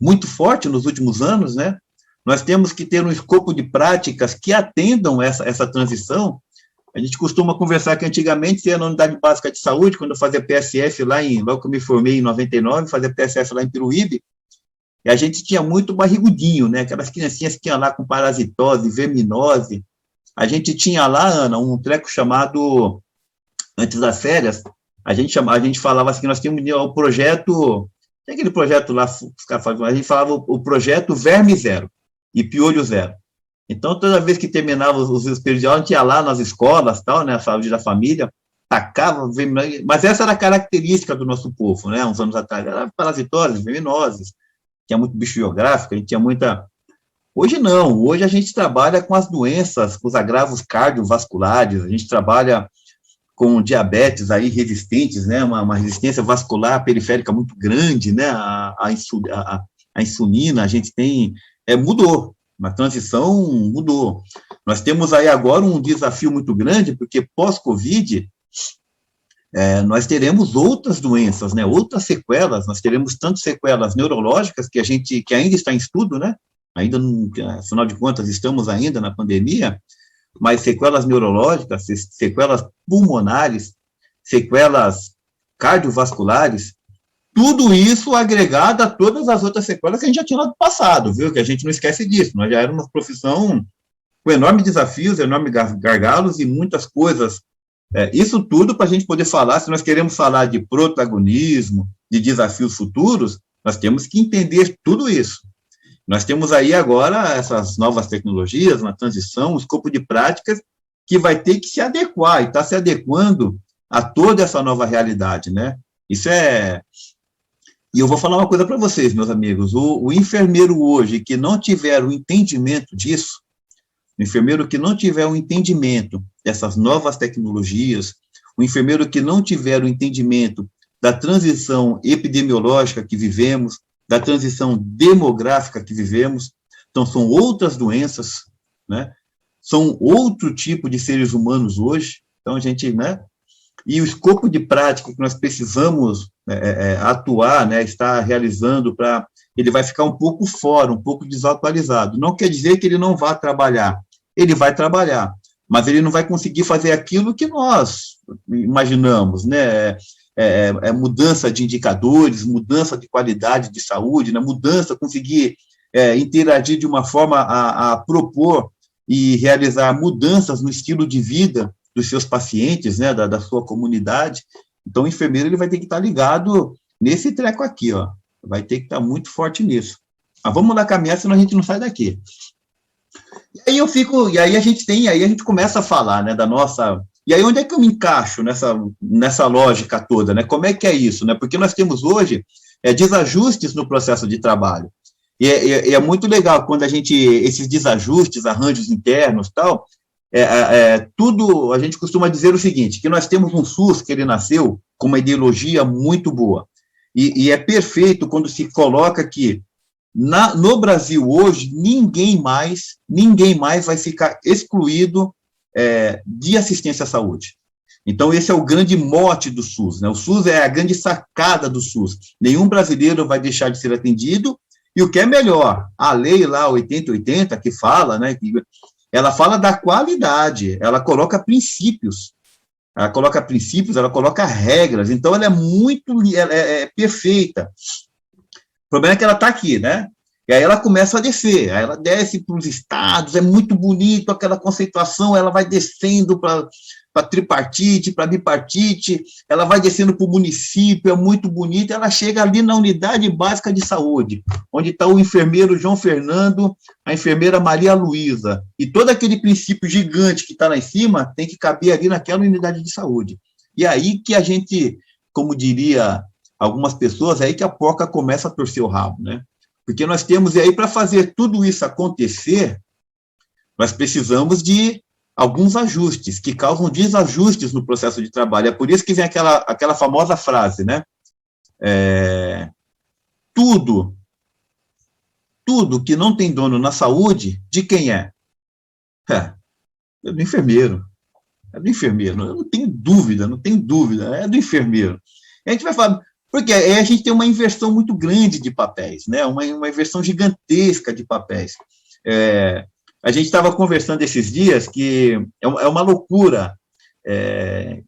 muito forte nos últimos anos, né? Nós temos que ter um escopo de práticas que atendam essa transição. A gente costuma conversar que antigamente, você ia na unidade básica de saúde, quando eu fazia PSF logo que eu me formei em 99, fazia PSF lá em Peruíbe, e a gente tinha muito barrigudinho, né? Aquelas criancinhas que tinham lá com parasitose, verminose. A gente tinha lá, Ana, um treco chamado, antes das férias, a gente falava assim, que nós tínhamos o projeto, tem aquele projeto lá, a gente falava o projeto Verme Zero e Piolho Zero. Então, toda vez que terminava os períodos de aula, a gente ia lá nas escolas, tal, né, a saúde da família, tacava, mas essa era a característica do nosso povo, né, uns anos atrás, era parasitoses, verminoses, tinha muito bicho geográfico, a gente tinha muita... Hoje não, hoje a gente trabalha com as doenças, com os agravos cardiovasculares, a gente trabalha com diabetes aí resistentes, né, uma resistência vascular periférica muito grande, né, a insulina, a gente tem, mudou, uma transição mudou. Nós temos aí agora um desafio muito grande, porque pós-Covid, nós teremos outras doenças, né, outras sequelas, nós teremos tanto sequelas neurológicas, que ainda está em estudo, né, ainda, afinal de contas, estamos ainda na pandemia, mas sequelas neurológicas, sequelas pulmonares, sequelas cardiovasculares, tudo isso agregado a todas as outras sequelas que a gente já tinha lá do passado, viu? Que a gente não esquece disso. Nós já éramos uma profissão com enormes desafios, enormes gargalos e muitas coisas. Isso tudo para a gente poder falar, se nós queremos falar de protagonismo, de desafios futuros, nós temos que entender tudo isso. Nós temos aí agora essas novas tecnologias, uma transição, um escopo de práticas que vai ter que se adequar, e está se adequando a toda essa nova realidade, né? Isso é... E eu vou falar uma coisa para vocês, meus amigos, o enfermeiro hoje que não tiver o entendimento disso, o enfermeiro que não tiver o entendimento dessas novas tecnologias, o enfermeiro que não tiver o entendimento da transição epidemiológica que vivemos, da transição demográfica que vivemos, então são outras doenças, né? São outro tipo de seres humanos hoje, então a gente, né? E o escopo de prática que nós precisamos atuar, né, estar realizando ele vai ficar um pouco fora, um pouco desatualizado. Não quer dizer que ele não vá trabalhar, ele vai trabalhar, mas ele não vai conseguir fazer aquilo que nós imaginamos, né? Mudança de indicadores, mudança de qualidade de saúde, né? Mudança, conseguir interagir de uma forma a propor e realizar mudanças no estilo de vida dos seus pacientes, né, da sua comunidade. Então, o enfermeiro ele vai ter que estar ligado nesse treco aqui, ó. Vai ter que estar muito forte nisso. Mas vamos lá caminhar, senão a gente não sai daqui. E aí a gente começa a falar, né, da nossa... E aí, onde é que eu me encaixo nessa lógica toda, né? Como é que é isso, né? Porque nós temos hoje desajustes no processo de trabalho. E é muito legal quando esses desajustes, arranjos internos, tal, tudo, a gente costuma dizer o seguinte, que nós temos um SUS que ele nasceu com uma ideologia muito boa. E é perfeito quando se coloca que no Brasil hoje, ninguém mais vai ficar excluído de assistência à saúde. Então, esse é o grande mote do SUS, né? O SUS é a grande sacada do SUS. Nenhum brasileiro vai deixar de ser atendido, e o que é melhor, a lei lá, 8080, que fala, né, ela fala da qualidade, ela coloca princípios, ela coloca regras, então ela é perfeita. O problema é que ela está aqui, né? E aí ela começa a descer, aí ela desce para os estados, é muito bonito aquela conceituação, ela vai descendo para tripartite, para bipartite, ela vai descendo para o município, é muito bonito, ela chega ali na unidade básica de saúde, onde está o enfermeiro João Fernando, a enfermeira Maria Luísa, e todo aquele princípio gigante que está lá em cima tem que caber ali naquela unidade de saúde. E aí que a gente, como diria algumas pessoas, é aí que a porca começa a torcer o rabo, né? Porque nós temos, e aí para fazer tudo isso acontecer, nós precisamos de alguns ajustes, que causam desajustes no processo de trabalho. É por isso que vem aquela famosa frase, né? Tudo que não tem dono na saúde, de quem é? É do enfermeiro. É do enfermeiro, eu não tenho dúvida, é do enfermeiro. E a gente vai falar, Porque aí a gente tem uma inversão muito grande de papéis, né? Uma inversão gigantesca de papéis. A gente estava conversando esses dias que é uma loucura.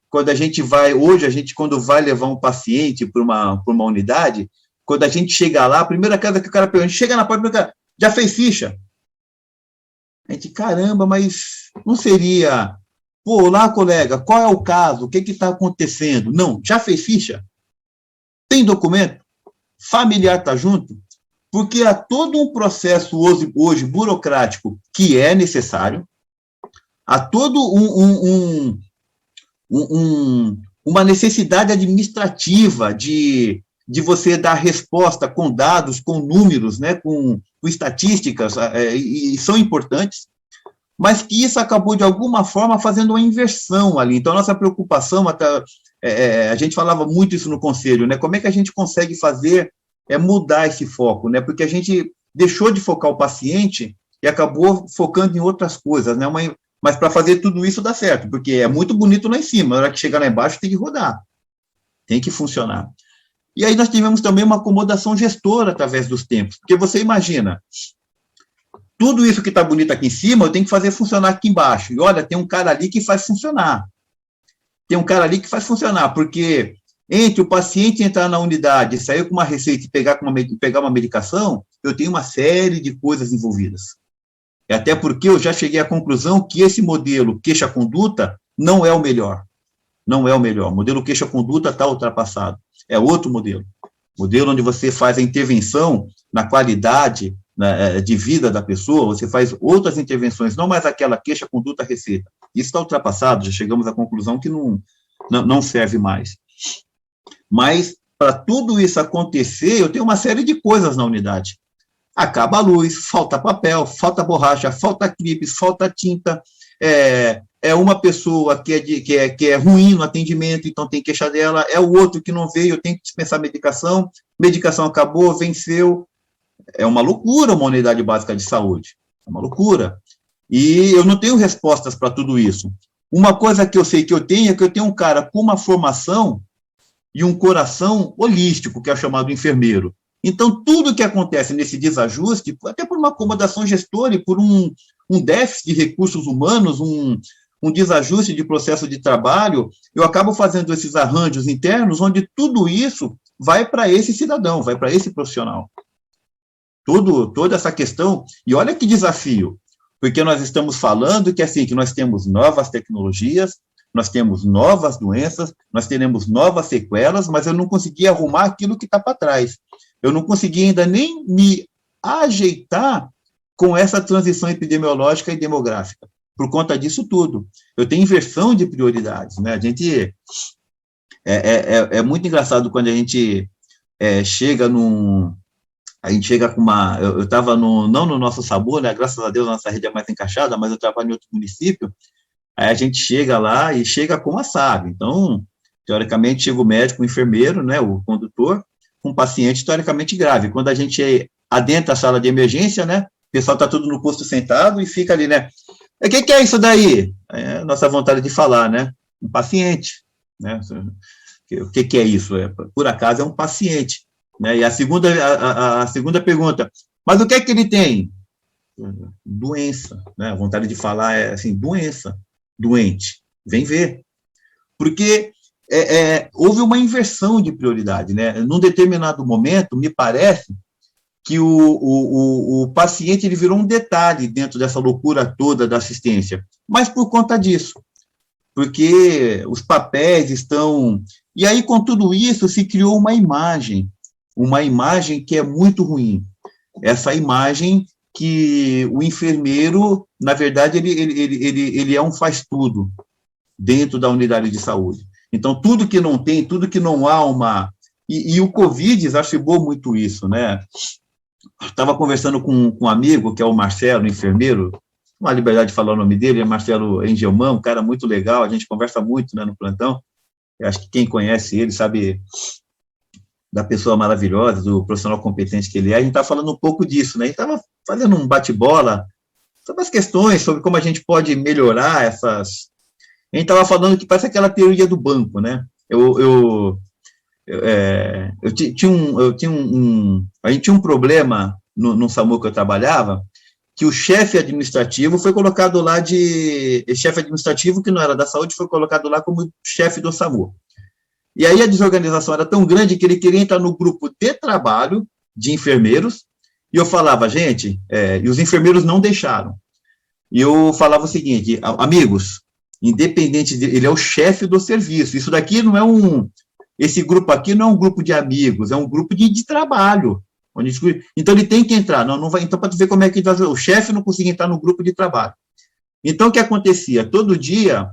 Quando a gente vai, hoje, quando vai levar um paciente para uma unidade, quando a gente chega lá, a primeira coisa que o cara pergunta, a gente chega na porta e pergunta, já fez ficha? A gente, caramba, mas não seria, pô, olá, colega, qual é o caso? O que está acontecendo? Não, já fez ficha? Tem documento? Familiar está junto? Porque há todo um processo hoje burocrático que é necessário, há todo uma necessidade administrativa de você dar resposta com dados, com números, né, com estatísticas, e são importantes, mas que isso acabou, de alguma forma, fazendo uma inversão ali. Então, a nossa preocupação, a gente falava muito isso no conselho, né, como é que a gente consegue fazer, mudar esse foco, né, porque a gente deixou de focar o paciente e acabou focando em outras coisas, né, mas para fazer tudo isso dá certo, porque é muito bonito lá em cima, na hora que chegar lá embaixo tem que rodar, tem que funcionar. E aí nós tivemos também uma acomodação gestora através dos tempos, porque você imagina, tudo isso que está bonito aqui em cima, eu tenho que fazer funcionar aqui embaixo, e olha, tem um cara ali que faz funcionar, porque entre o paciente entrar na unidade, sair com uma receita e pegar uma medicação, eu tenho uma série de coisas envolvidas. Até porque eu já cheguei à conclusão que esse modelo queixa-conduta não é o melhor. Não é o melhor. O modelo queixa-conduta está ultrapassado. É outro modelo. Modelo onde você faz a intervenção na qualidade de vida da pessoa, você faz outras intervenções, não mais aquela queixa-conduta-receita. Isso está ultrapassado, já chegamos à conclusão que não serve mais. Mas, para tudo isso acontecer, eu tenho uma série de coisas na unidade. Acaba a luz, falta papel, falta borracha, falta clipes, falta tinta, uma pessoa que é ruim no atendimento, então tem queixa dela, é o outro que não veio, eu tenho que dispensar medicação acabou, venceu. É uma loucura uma unidade básica de saúde, é uma loucura. E eu não tenho respostas para tudo isso. Uma coisa que eu sei que eu tenho é que eu tenho um cara com uma formação e um coração holístico, que é chamado enfermeiro. Então, tudo que acontece nesse desajuste, até por uma acomodação gestora e por um déficit de recursos humanos, um desajuste de processo de trabalho, eu acabo fazendo esses arranjos internos, onde tudo isso vai para esse cidadão, vai para esse profissional. Toda essa questão, e olha que desafio, porque nós estamos falando que nós temos novas tecnologias, nós temos novas doenças, nós teremos novas sequelas, mas eu não consegui arrumar aquilo que está para trás. Eu não consegui ainda nem me ajeitar com essa transição epidemiológica e demográfica, por conta disso tudo. Eu tenho inversão de prioridades, né? A gente é muito engraçado quando a gente chega com uma... Eu estava não no nosso sabor, né? Graças a Deus a nossa rede é mais encaixada, mas eu trabalho em outro município, aí a gente chega lá e chega com a SAB. Então, teoricamente, chega o médico, o enfermeiro, né, o condutor, com um paciente teoricamente grave. Quando a gente adentra a sala de emergência, né, o pessoal está tudo no posto sentado e fica ali, né, o que é isso daí? É a nossa vontade de falar, né, um paciente, né, o que é isso? Por acaso é um paciente, né, e a segunda pergunta, mas o que é que ele tem? Doença, né, a vontade de falar é assim, doente, vem ver. Porque houve uma inversão de prioridade, né? Num determinado momento, me parece que o paciente ele virou um detalhe dentro dessa loucura toda da assistência, mas por conta disso, porque os papéis estão... E aí, com tudo isso, se criou uma imagem que é muito ruim. Essa imagem que o enfermeiro, na verdade, ele é um faz-tudo dentro da unidade de saúde. Então, tudo que não tem, tudo que não há uma... E o Covid exacerbou muito isso, né? Estava conversando com um amigo, que é o Marcelo, enfermeiro, uma liberdade de falar o nome dele, é Marcelo Engelman, um cara muito legal, a gente conversa muito, né, no plantão. Eu acho que quem conhece ele sabe da pessoa maravilhosa, do profissional competente que ele é. A gente está falando um pouco disso, né? A gente estava fazendo um bate-bola sobre as questões, sobre como a gente pode melhorar essas... A gente estava falando que parece aquela teoria do banco, né? Eu a gente tinha um problema no SAMU que eu trabalhava, que o chefe administrativo foi colocado lá chefe administrativo que não era da saúde, foi colocado lá como chefe do SAMU. E aí a desorganização era tão grande que ele queria entrar no grupo de trabalho de enfermeiros, e eu falava, gente, e os enfermeiros não deixaram. E eu falava o seguinte, amigos, independente ele é o chefe do serviço, isso daqui não é esse grupo aqui não é um grupo de amigos, é um grupo de trabalho. Então ele tem que entrar, não vai, então para ver como é que o chefe não conseguia entrar no grupo de trabalho. Então o que acontecia? Todo dia,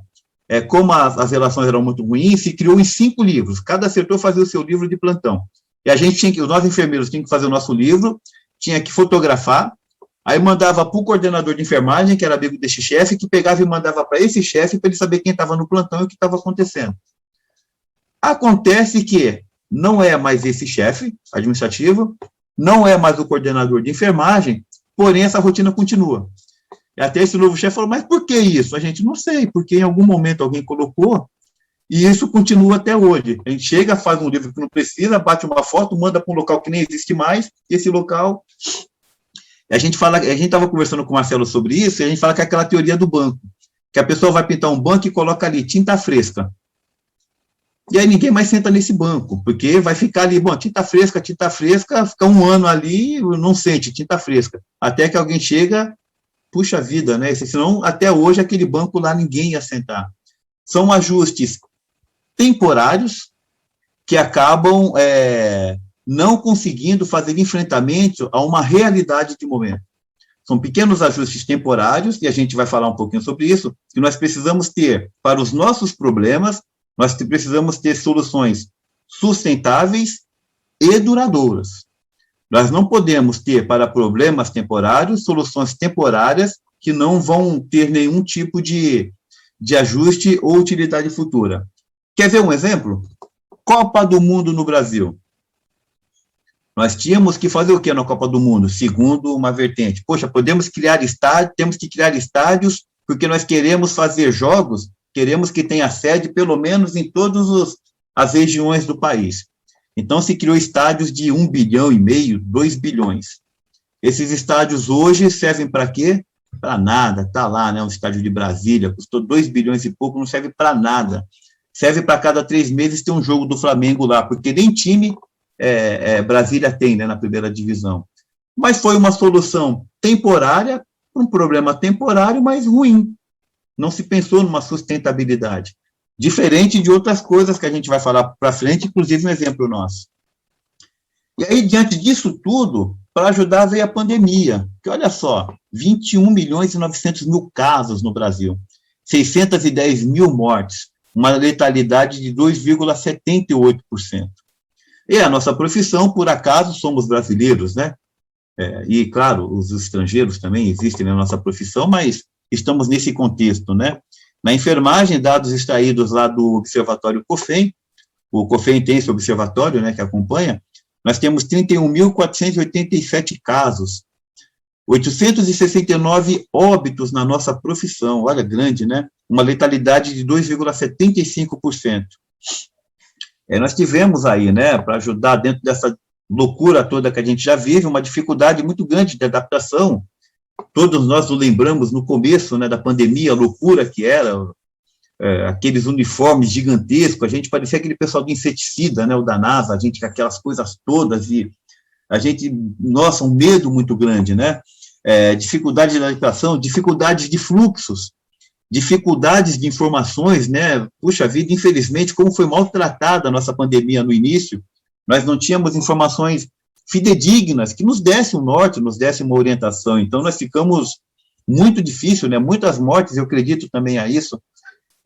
como as relações eram muito ruins, se criou em 5 livros, cada setor fazia o seu livro de plantão. E a gente nós enfermeiros tínhamos que fazer o nosso livro, tinha que fotografar, aí mandava para o coordenador de enfermagem, que era amigo desse chefe, que pegava e mandava para esse chefe, para ele saber quem estava no plantão e o que estava acontecendo. Acontece que não é mais esse chefe administrativo, não é mais o coordenador de enfermagem, porém essa rotina continua. E até esse novo chefe falou, mas por que isso? A gente não sei, porque em algum momento alguém colocou, e isso continua até hoje. A gente chega, faz um livro que não precisa, bate uma foto, manda para um local que nem existe mais, e esse local... A gente estava conversando com o Marcelo sobre isso, e a gente fala que é aquela teoria do banco, que a pessoa vai pintar um banco e coloca ali tinta fresca. E aí ninguém mais senta nesse banco, porque vai ficar ali, tinta fresca, fica um ano ali, não sente tinta fresca. Até que alguém chega, puxa vida, né? Senão, até hoje, aquele banco lá ninguém ia sentar. São ajustes temporários que acabam não conseguindo fazer enfrentamento a uma realidade de momento. São pequenos ajustes temporários, e a gente vai falar um pouquinho sobre isso, que nós precisamos ter para os nossos problemas. Nós precisamos ter soluções sustentáveis e duradouras. Nós não podemos ter, para problemas temporários, soluções temporárias que não vão ter nenhum tipo de ajuste ou utilidade futura. Quer ver um exemplo? Copa do Mundo no Brasil. Nós tínhamos que fazer o que na Copa do Mundo? Segundo uma vertente. Poxa, temos que criar estádios, porque nós queremos fazer jogos, queremos que tenha sede, pelo menos, em todas as regiões do país. Então, se criou estádios de 1,5 bilhão, 2 bilhões. Esses estádios hoje servem para quê? Para nada. Está lá, né, um estádio de Brasília, custou 2 bilhões e pouco, não serve para nada. Serve para cada 3 meses ter um jogo do Flamengo lá, porque nem time Brasília tem, né, na primeira divisão. Mas foi uma solução temporária, um problema temporário, mas ruim. Não se pensou numa sustentabilidade, diferente de outras coisas que a gente vai falar para frente, inclusive um exemplo nosso. E aí, diante disso tudo, para ajudar veio a pandemia, que olha só, 21 milhões e 900 mil casos no Brasil, 610 mil mortes, uma letalidade de 2,78%. E a nossa profissão, por acaso, somos brasileiros, né? E, claro, os estrangeiros também existem na nossa profissão, mas estamos nesse contexto, né? Na enfermagem, dados extraídos lá do Observatório COFEM, o COFEM tem esse observatório, né, que acompanha, nós temos 31.487 casos, 869 óbitos na nossa profissão, olha, grande, né? Uma letalidade de 2,75%. Nós tivemos aí, né, para ajudar dentro dessa loucura toda que a gente já vive, uma dificuldade muito grande de adaptação. Todos nós nos lembramos no começo, né, da pandemia, a loucura que era, aqueles uniformes gigantescos, a gente parecia aquele pessoal do inseticida, né, o da NASA, a gente com aquelas coisas todas, e a gente, nossa, um medo muito grande, né, dificuldade de adaptação, dificuldades de fluxos, dificuldades de informações, né, puxa vida, infelizmente, como foi maltratada a nossa pandemia no início, nós não tínhamos informações fidedignas, que nos desse um norte, nos desse uma orientação, então nós ficamos muito difícil, né, muitas mortes, eu acredito também a isso,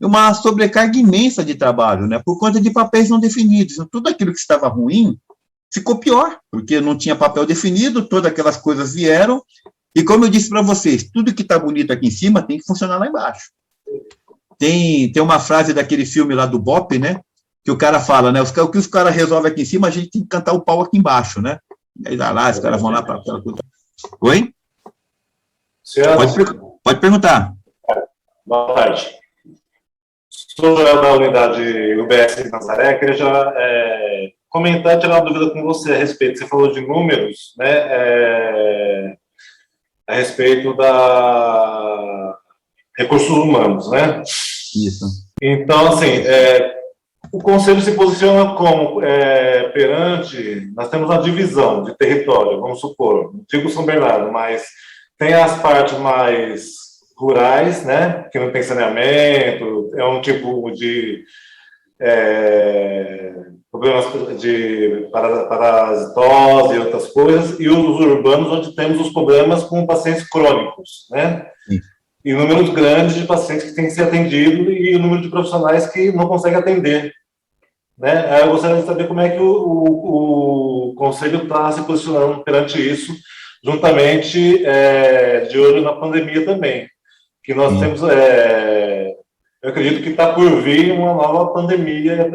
uma sobrecarga imensa de trabalho, né, por conta de papéis não definidos, então, tudo aquilo que estava ruim ficou pior, porque não tinha papel definido, todas aquelas coisas vieram, e como eu disse para vocês, tudo que está bonito aqui em cima tem que funcionar lá embaixo. Tem uma frase daquele filme lá do Bop, né, que o cara fala, né, o que os caras resolvem aqui em cima, a gente tem que cantar o pau aqui embaixo, né, aí vai lá, os caras vão lá para aquela coisa. Oi? Pode perguntar.
Boa tarde. Sou da unidade UBS de Nazaré, queria já comentar e tirar uma dúvida com você a respeito. Você falou de números, né? A respeito da recursos humanos, né?
Isso.
Então, assim, o Conselho se posiciona como perante... Nós temos uma divisão de território, vamos supor, não digo São Bernardo, mas tem as partes mais rurais, né, que não tem saneamento, é um tipo de problemas de parasitose e outras coisas, e os urbanos, onde temos os problemas com pacientes crônicos, né?
Sim.
E números grandes de pacientes que têm que ser atendidos e o número de profissionais que não conseguem atender, né? Eu gostaria de saber como é que o Conselho está se posicionando perante isso, juntamente de olho na pandemia também, que nós temos, eu acredito que está por vir uma nova pandemia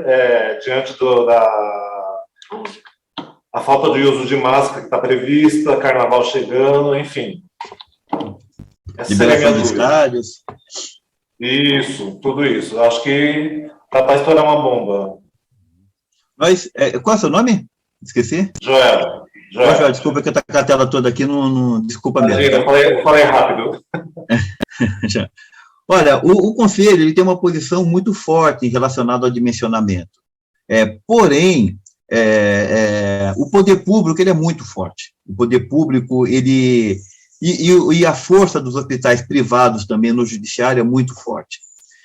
diante a falta de uso de máscara que está prevista, carnaval chegando, enfim.
Liberação de estádios.
Isso, tudo isso. Acho que está para estourar uma bomba.
Mas, qual é o seu nome? Esqueci?
Joel.
Joel, desculpa que eu estou com a tela toda aqui, desculpa mesmo.
Eu falei rápido.
Olha, o Conselho ele tem uma posição muito forte relacionada ao dimensionamento. Porém, o poder público ele é muito forte. O poder público, ele... E a força dos hospitais privados também no judiciário é muito forte.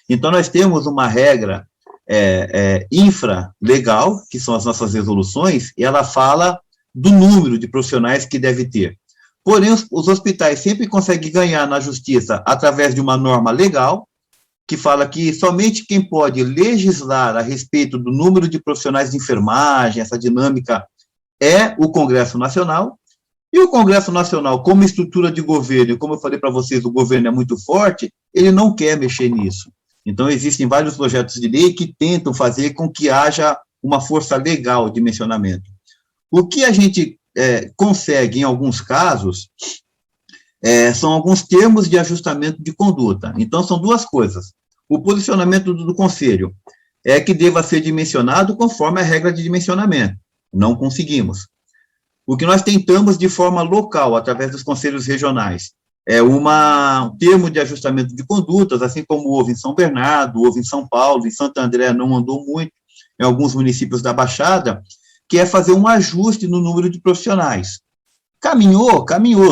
Então, nós temos uma regra infralegal, que são as nossas resoluções, e ela fala do número de profissionais que deve ter. Porém, os hospitais sempre conseguem ganhar na justiça através de uma norma legal, que fala que somente quem pode legislar a respeito do número de profissionais de enfermagem, essa dinâmica, é o Congresso Nacional. E o Congresso Nacional, como estrutura de governo, como eu falei para vocês, o governo é muito forte, ele não quer mexer nisso. Então, existem vários projetos de lei que tentam fazer com que haja uma força legal de dimensionamento. O que a gente consegue, em alguns casos, são alguns termos de ajustamento de conduta. Então, são duas coisas. O posicionamento do Conselho é que deva ser dimensionado conforme a regra de dimensionamento. Não conseguimos. O que nós tentamos de forma local, através dos conselhos regionais, é um termo de ajustamento de condutas, assim como houve em São Bernardo, houve em São Paulo, em Santo André não andou muito, em alguns municípios da Baixada, que é fazer um ajuste no número de profissionais. Caminhou.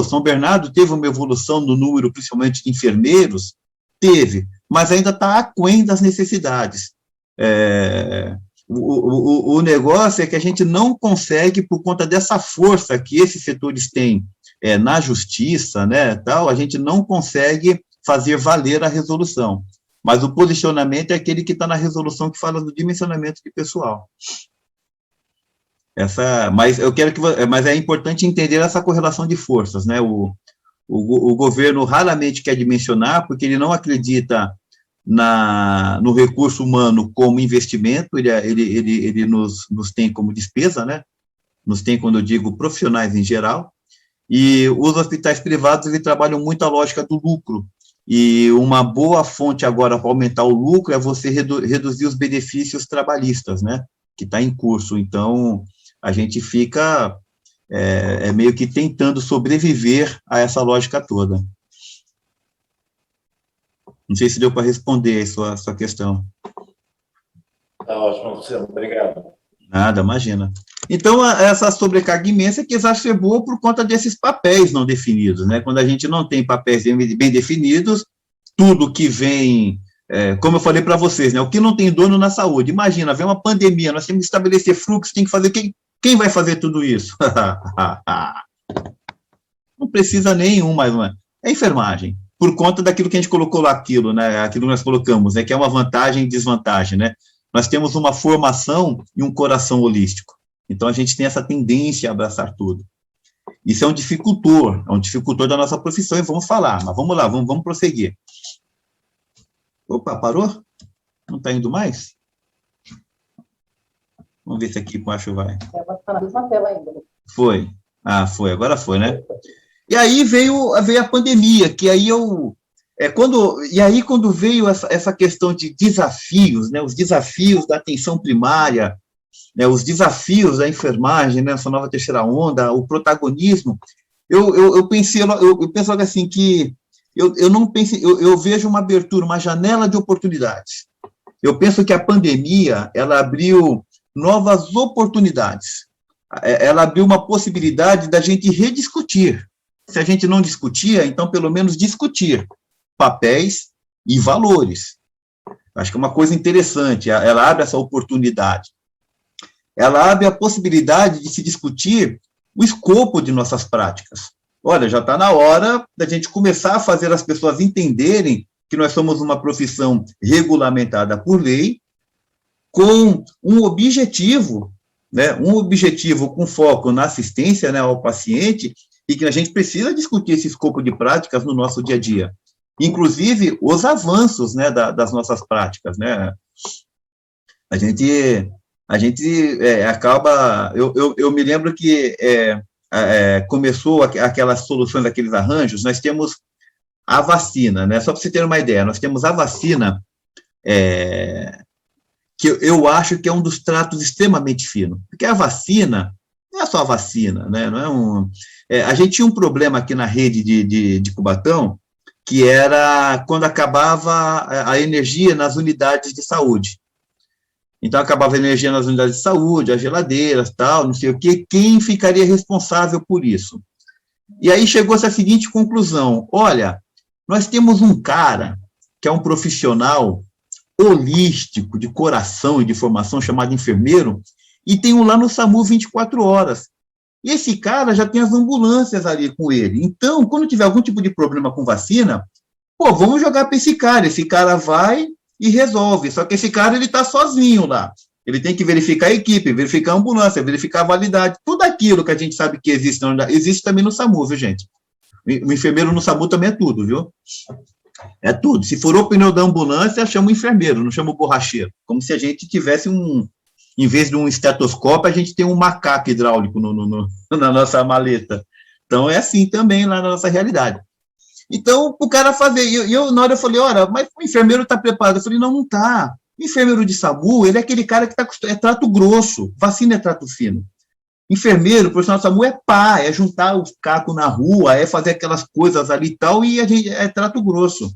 São Bernardo teve uma evolução no número, principalmente de enfermeiros, teve, mas ainda está aquém das necessidades. O negócio é que a gente não consegue, por conta dessa força que esses setores têm na justiça, né, tal, a gente não consegue fazer valer a resolução. Mas o posicionamento é aquele que está na resolução que fala do dimensionamento de pessoal. Mas é importante entender essa correlação de forças, né? O governo raramente quer dimensionar, porque ele não acredita no recurso humano como investimento, ele nos tem como despesa, né? Nos tem, quando eu digo, profissionais em geral, e os hospitais privados, eles trabalham muito a lógica do lucro, e uma boa fonte agora para aumentar o lucro é você reduzir os benefícios trabalhistas, né? Que está em curso. Então, a gente fica meio que tentando sobreviver a essa lógica toda. Não sei se deu para responder a sua questão.
Tá ótimo, Luciano, obrigado.
Nada, imagina. Então, essa sobrecarga imensa que exacerbou por conta desses papéis não definidos, né? Quando a gente não tem papéis bem definidos, tudo que vem, como eu falei para vocês, né? O que não tem dono na saúde. Imagina, vem uma pandemia, nós temos que estabelecer fluxo, tem que fazer quem vai fazer tudo isso? Não precisa nenhum, mas é enfermagem. Por conta daquilo que a gente colocou lá, né? Aquilo que nós colocamos, né? Que é uma vantagem e desvantagem, né? Nós temos uma formação e um coração holístico. Então, a gente tem essa tendência a abraçar tudo. Isso é um dificultor da nossa profissão, e vamos falar, mas vamos lá, vamos prosseguir. Opa, parou? Não está indo mais? Vamos ver se aqui embaixo vai.
Está na mesma tela ainda.
Foi. Foi, agora foi, né? E aí veio a pandemia, que aí quando veio essa questão de desafios, né, os desafios da atenção primária, né, os desafios da enfermagem, né, essa nova terceira onda, o protagonismo, eu penso logo assim que eu não penso, eu vejo uma abertura, uma janela de oportunidades. Eu penso que a pandemia, ela abriu novas oportunidades. Ela abriu uma possibilidade da gente rediscutir. Se a gente não discutia, então pelo menos discutir papéis e valores. Acho que é uma coisa interessante, ela abre essa oportunidade. Ela abre a possibilidade de se discutir o escopo de nossas práticas. Olha, já está na hora da gente começar a fazer as pessoas entenderem que nós somos uma profissão regulamentada por lei, com um objetivo, né, um objetivo com foco na assistência, né, ao paciente, e que a gente precisa discutir esse escopo de práticas no nosso dia a dia. Inclusive, os avanços, né, das nossas práticas, né, a gente acaba, eu me lembro que começou aquelas soluções, aqueles arranjos, nós temos a vacina, né, só para você ter uma ideia, nós temos a vacina, que eu acho que é um dos tratos extremamente fino, porque a vacina não é só a vacina, né, não é a gente tinha um problema aqui na rede de Cubatão, que era quando acabava a energia nas unidades de saúde. Então, acabava a energia nas unidades de saúde, as geladeiras, tal, não sei o quê, quem ficaria responsável por isso? E aí chegou-se à seguinte conclusão, olha, nós temos um cara que é um profissional holístico, de coração e de formação, chamado enfermeiro, e tem um lá no SAMU 24 horas. E esse cara já tem as ambulâncias ali com ele. Então, quando tiver algum tipo de problema com vacina, vamos jogar para esse cara vai e resolve. Só que esse cara, ele está sozinho lá. Ele tem que verificar a equipe, verificar a ambulância, verificar a validade, tudo aquilo que a gente sabe que existe, existe também no SAMU, viu, gente? O enfermeiro no SAMU também é tudo, viu? É tudo. Se furou o pneu da ambulância, chama o enfermeiro, não chama o borracheiro. Como se a gente tivesse em vez de um estetoscópio, a gente tem um macaco hidráulico na nossa maleta. Então, é assim também lá na nossa realidade. Então, o cara fazer, na hora eu falei, olha, mas o enfermeiro está preparado? Eu falei, não está. O enfermeiro de SAMU, ele é aquele cara que é trato grosso, vacina é trato fino. Enfermeiro, profissional de SAMU é pá, é juntar os cacos na rua, é fazer aquelas coisas ali e tal, e a gente é trato grosso.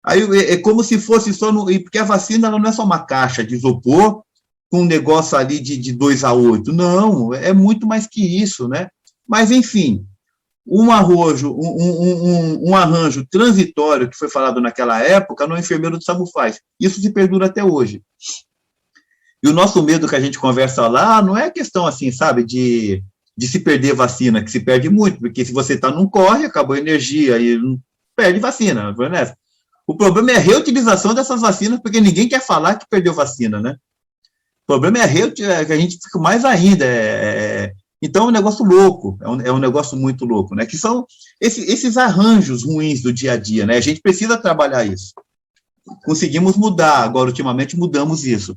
Aí é como se fosse só, porque a vacina ela não é só uma caixa de isopor, com um negócio ali de 2 a 8, não, é muito mais que isso, né? Mas, enfim, um arranjo transitório que foi falado naquela época, no enfermeiro do SAMU faz. Isso se perdura até hoje. E o nosso medo que a gente conversa lá não é questão assim, sabe, de se perder vacina, que se perde muito, porque se você está num corre, acabou a energia e perde vacina, né? O problema é a reutilização dessas vacinas, porque ninguém quer falar que perdeu vacina, né? O problema é que a gente fica mais ainda. Então, é um negócio louco, é um negócio muito louco, né? Que são esses arranjos ruins do dia a dia, né? A gente precisa trabalhar isso. Conseguimos mudar, agora, ultimamente, mudamos isso.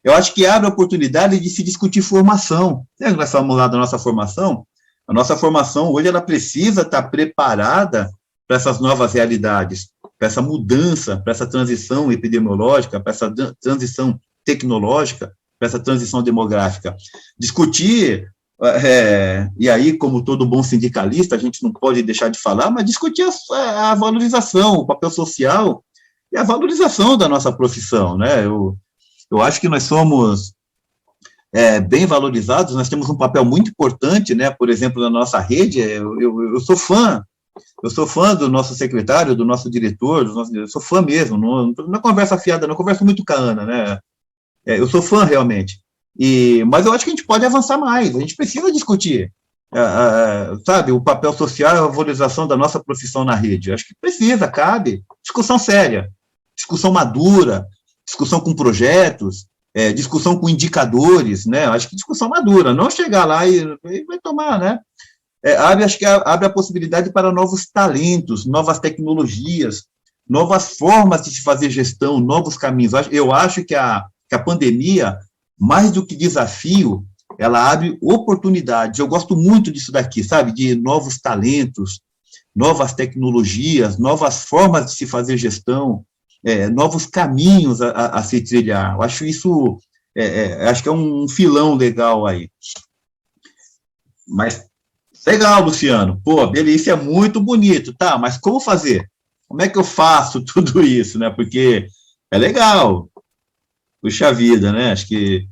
Eu acho que abre a oportunidade de se discutir formação. Nós falamos lá da nossa formação, a nossa formação hoje ela precisa estar preparada para essas novas realidades, para essa mudança, para essa transição epidemiológica, para essa transição tecnológica, para essa transição demográfica. Discutir, e aí, como todo bom sindicalista, a gente não pode deixar de falar, mas discutir a valorização, o papel social e a valorização da nossa profissão, né? Eu acho que nós somos bem valorizados, nós temos um papel muito importante, né? Por exemplo, na nossa rede, eu sou fã do nosso secretário, do nosso diretor, eu sou fã mesmo, não é conversa fiada, não, converso muito com a Ana, né? Eu sou fã, realmente. Mas eu acho que a gente pode avançar mais, a gente precisa discutir, sabe, o papel social e a valorização da nossa profissão na rede. Eu acho que precisa, cabe. Discussão séria, discussão madura, discussão com projetos, discussão com indicadores, né? Eu acho que discussão madura, não chegar lá e vai tomar, né? Acho que abre a possibilidade para novos talentos, novas tecnologias, novas formas de se fazer gestão, novos caminhos. Eu acho que a pandemia, mais do que desafio, ela abre oportunidades. Eu gosto muito disso daqui, sabe? De novos talentos, novas tecnologias, novas formas de se fazer gestão, novos caminhos a se trilhar. Eu acho isso acho que é um filão legal aí. Mas, legal, Luciano. Pô, beleza, isso é muito bonito. Tá, mas como fazer? Como é que eu faço tudo isso, né? Porque é legal. Puxa vida, né? Acho que...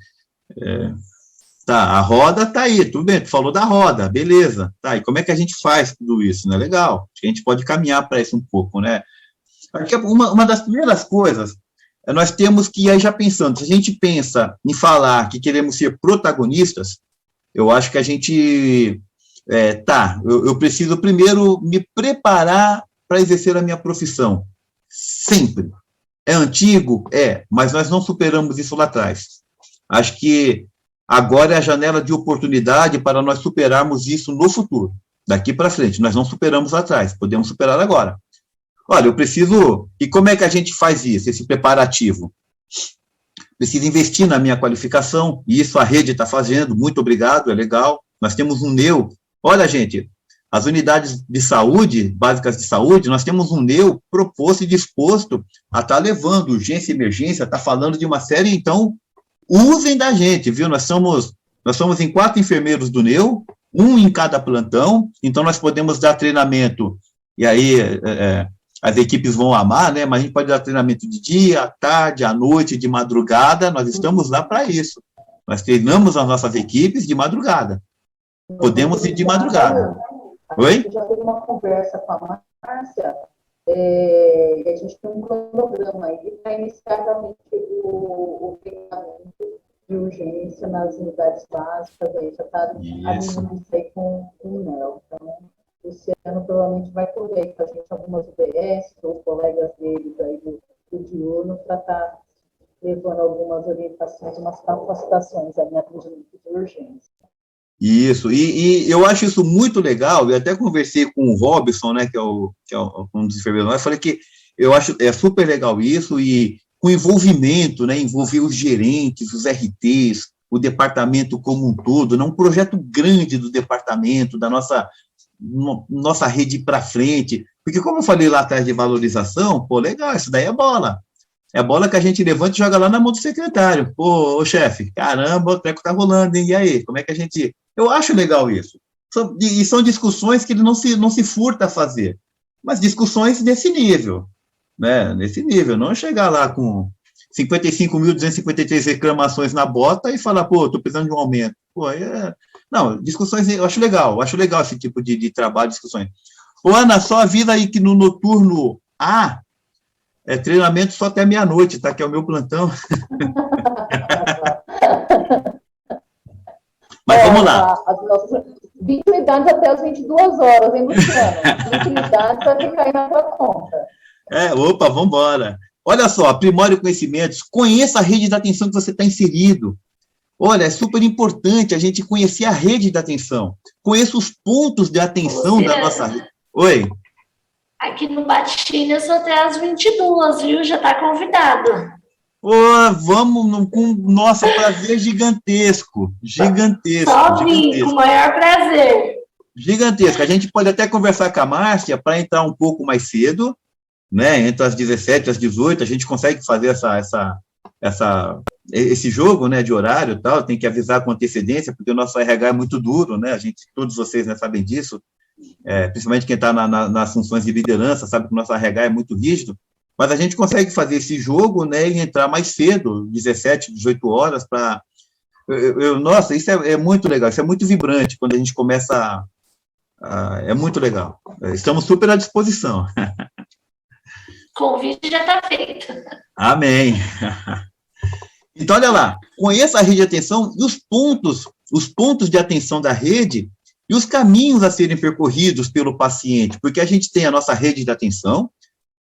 Tá, a roda tá aí, tudo bem, tu falou da roda, beleza. Tá, e como é que a gente faz tudo isso, né? Legal. Acho que a gente pode caminhar para isso um pouco, né? Porque uma das primeiras coisas, nós temos que ir aí já pensando, se a gente pensa em falar que queremos ser protagonistas, eu acho que a gente, eu preciso primeiro me preparar para exercer a minha profissão, sempre. É antigo? Mas nós não superamos isso lá atrás. Acho que agora é a janela de oportunidade para nós superarmos isso no futuro, daqui para frente. Nós não superamos lá atrás, podemos superar agora. Olha, eu preciso... E como é que a gente faz isso, esse preparativo? Preciso investir na minha qualificação, e isso a rede está fazendo, muito obrigado, é legal. Nós temos um NEU. Olha, gente, as unidades de saúde, básicas de saúde, nós temos um NEU proposto e disposto a estar levando urgência e emergência, está falando de uma série, então, usem da gente, viu? Nós somos em 4 enfermeiros do NEU, um em cada plantão, então nós podemos dar treinamento, e aí as equipes vão amar, né? Mas a gente pode dar treinamento de dia, à tarde, à noite, de madrugada, nós estamos lá para isso. Nós treinamos as nossas equipes de madrugada. Podemos ir de madrugada. Oi?
Eu já teve uma conversa com a Márcia, e a gente tem um cronograma aí para iniciar realmente o treinamento de urgência nas unidades básicas, aí já está alinhando isso aí com o NEL. Então, esse ano provavelmente vai correr aí com a gente algumas UBS, ou colegas deles aí do diurno, para estar levando algumas orientações, umas capacitações aí em atendimento de urgência.
Isso, e eu acho isso muito legal, eu até conversei com o Robson, né, que é um dos enfermeiros, eu falei que eu acho super legal isso, e com envolvimento, né, envolver os gerentes, os RTs, o departamento como um todo, né, um projeto grande do departamento, da nossa rede para frente, porque como eu falei lá atrás de valorização, pô, legal, isso daí é bola que a gente levanta e joga lá na mão do secretário. Ô chefe, caramba, o treco tá rolando, hein? E aí, como é que a gente... Eu acho legal isso. E são discussões que ele não se furta a fazer, mas discussões desse nível, né? Nesse nível, não chegar lá com 55.253 reclamações na bota e falar, pô, tô precisando de um aumento. Pô, não, discussões, eu acho legal esse tipo de trabalho, discussões. Ô, Ana, só avisa aí que no noturno A, treinamento só até meia-noite, tá? Que é o meu plantão. Mas vamos lá.
As nossas 20 unidades até as 22 horas, hein, Luciano? 20 unidades vai ficar aí na tua conta.
Opa, vamos embora. Olha só, aprimore conhecimentos, conheça a rede de atenção que você está inserido. Olha, é super importante a gente conhecer a rede de atenção. Conheça os pontos de atenção da nossa rede. Oi?
Aqui no Batina só até às 22, viu? Já está convidado.
Vamos com nossa prazer gigantesco.
Só vim, com o maior prazer.
Gigantesco. A gente pode até conversar com a Márcia para entrar um pouco mais cedo, né? Entre as 17 e as 18, a gente consegue fazer esse jogo, né, de horário e tal, tem que avisar com antecedência, porque o nosso RH é muito duro, né? Todos vocês, né, sabem disso. Principalmente quem está nas funções de liderança, sabe que o nosso RH é muito rígido, mas a gente consegue fazer esse jogo, né, e entrar mais cedo, 17, 18 horas, para... Nossa, isso é muito legal, isso é muito vibrante, quando a gente começa é muito legal. Estamos super à disposição.
O convite já está feito.
Amém. Então, olha lá, conheça a rede de atenção e os pontos de atenção da rede, e os caminhos a serem percorridos pelo paciente, porque a gente tem a nossa rede de atenção,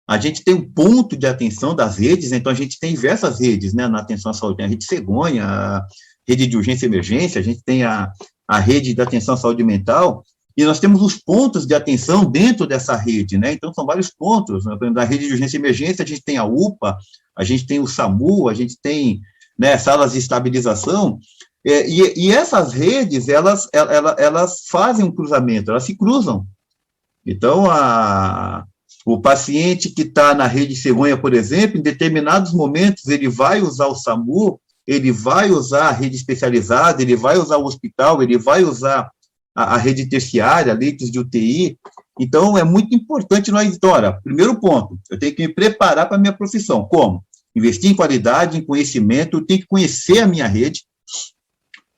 a gente tem um ponto de atenção das redes, então a gente tem diversas redes, né, na atenção à saúde, tem a rede cegonha, a rede de urgência e emergência, a gente tem a rede de atenção à saúde mental, e nós temos os pontos de atenção dentro dessa rede, né, então são vários pontos, né? Na rede de urgência e emergência a gente tem a UPA, a gente tem o SAMU, a gente tem, né, salas de estabilização, e essas redes, elas fazem um cruzamento, elas se cruzam. Então, o paciente que está na rede cegonha, por exemplo, em determinados momentos, ele vai usar o SAMU, ele vai usar a rede especializada, ele vai usar o hospital, ele vai usar a rede terciária, leitos de UTI. Então, é muito importante nós, olha, primeiro ponto, eu tenho que me preparar para a minha profissão. Como? Investir em qualidade, em conhecimento, eu tenho que conhecer a minha rede,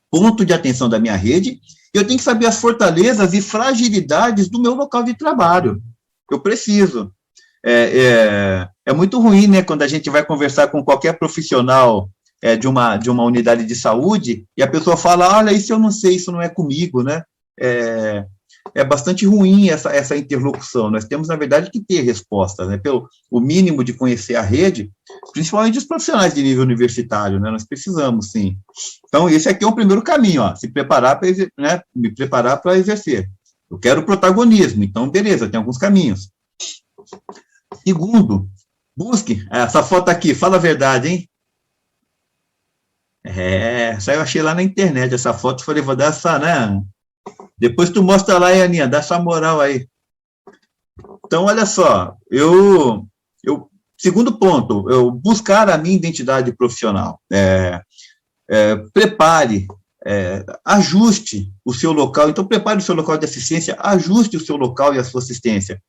ponto de atenção da minha rede, eu tenho que saber as fortalezas e fragilidades do meu local de trabalho. Eu preciso. É muito ruim, né, quando a gente vai conversar com qualquer profissional de uma unidade de saúde e a pessoa fala, olha, isso eu não sei, isso não é comigo, né? É bastante ruim essa interlocução. Nós temos, na verdade, que ter respostas, né? Pelo o mínimo de conhecer a rede, principalmente os profissionais de nível universitário, né? Nós precisamos, sim. Então, esse aqui é o primeiro caminho, ó, se preparar para, né, me preparar para exercer. Eu quero protagonismo, então, beleza, tem alguns caminhos. Segundo, busque essa foto aqui, fala a verdade, hein? Essa eu achei lá na internet, essa foto, falei, vou dar essa, né? Depois tu mostra lá, hein, Aninha, dá essa moral aí. Então, olha só, segundo ponto, eu buscar a minha identidade profissional. Prepare, ajuste o seu local. Então, prepare o seu local de assistência, ajuste o seu local e a sua assistência.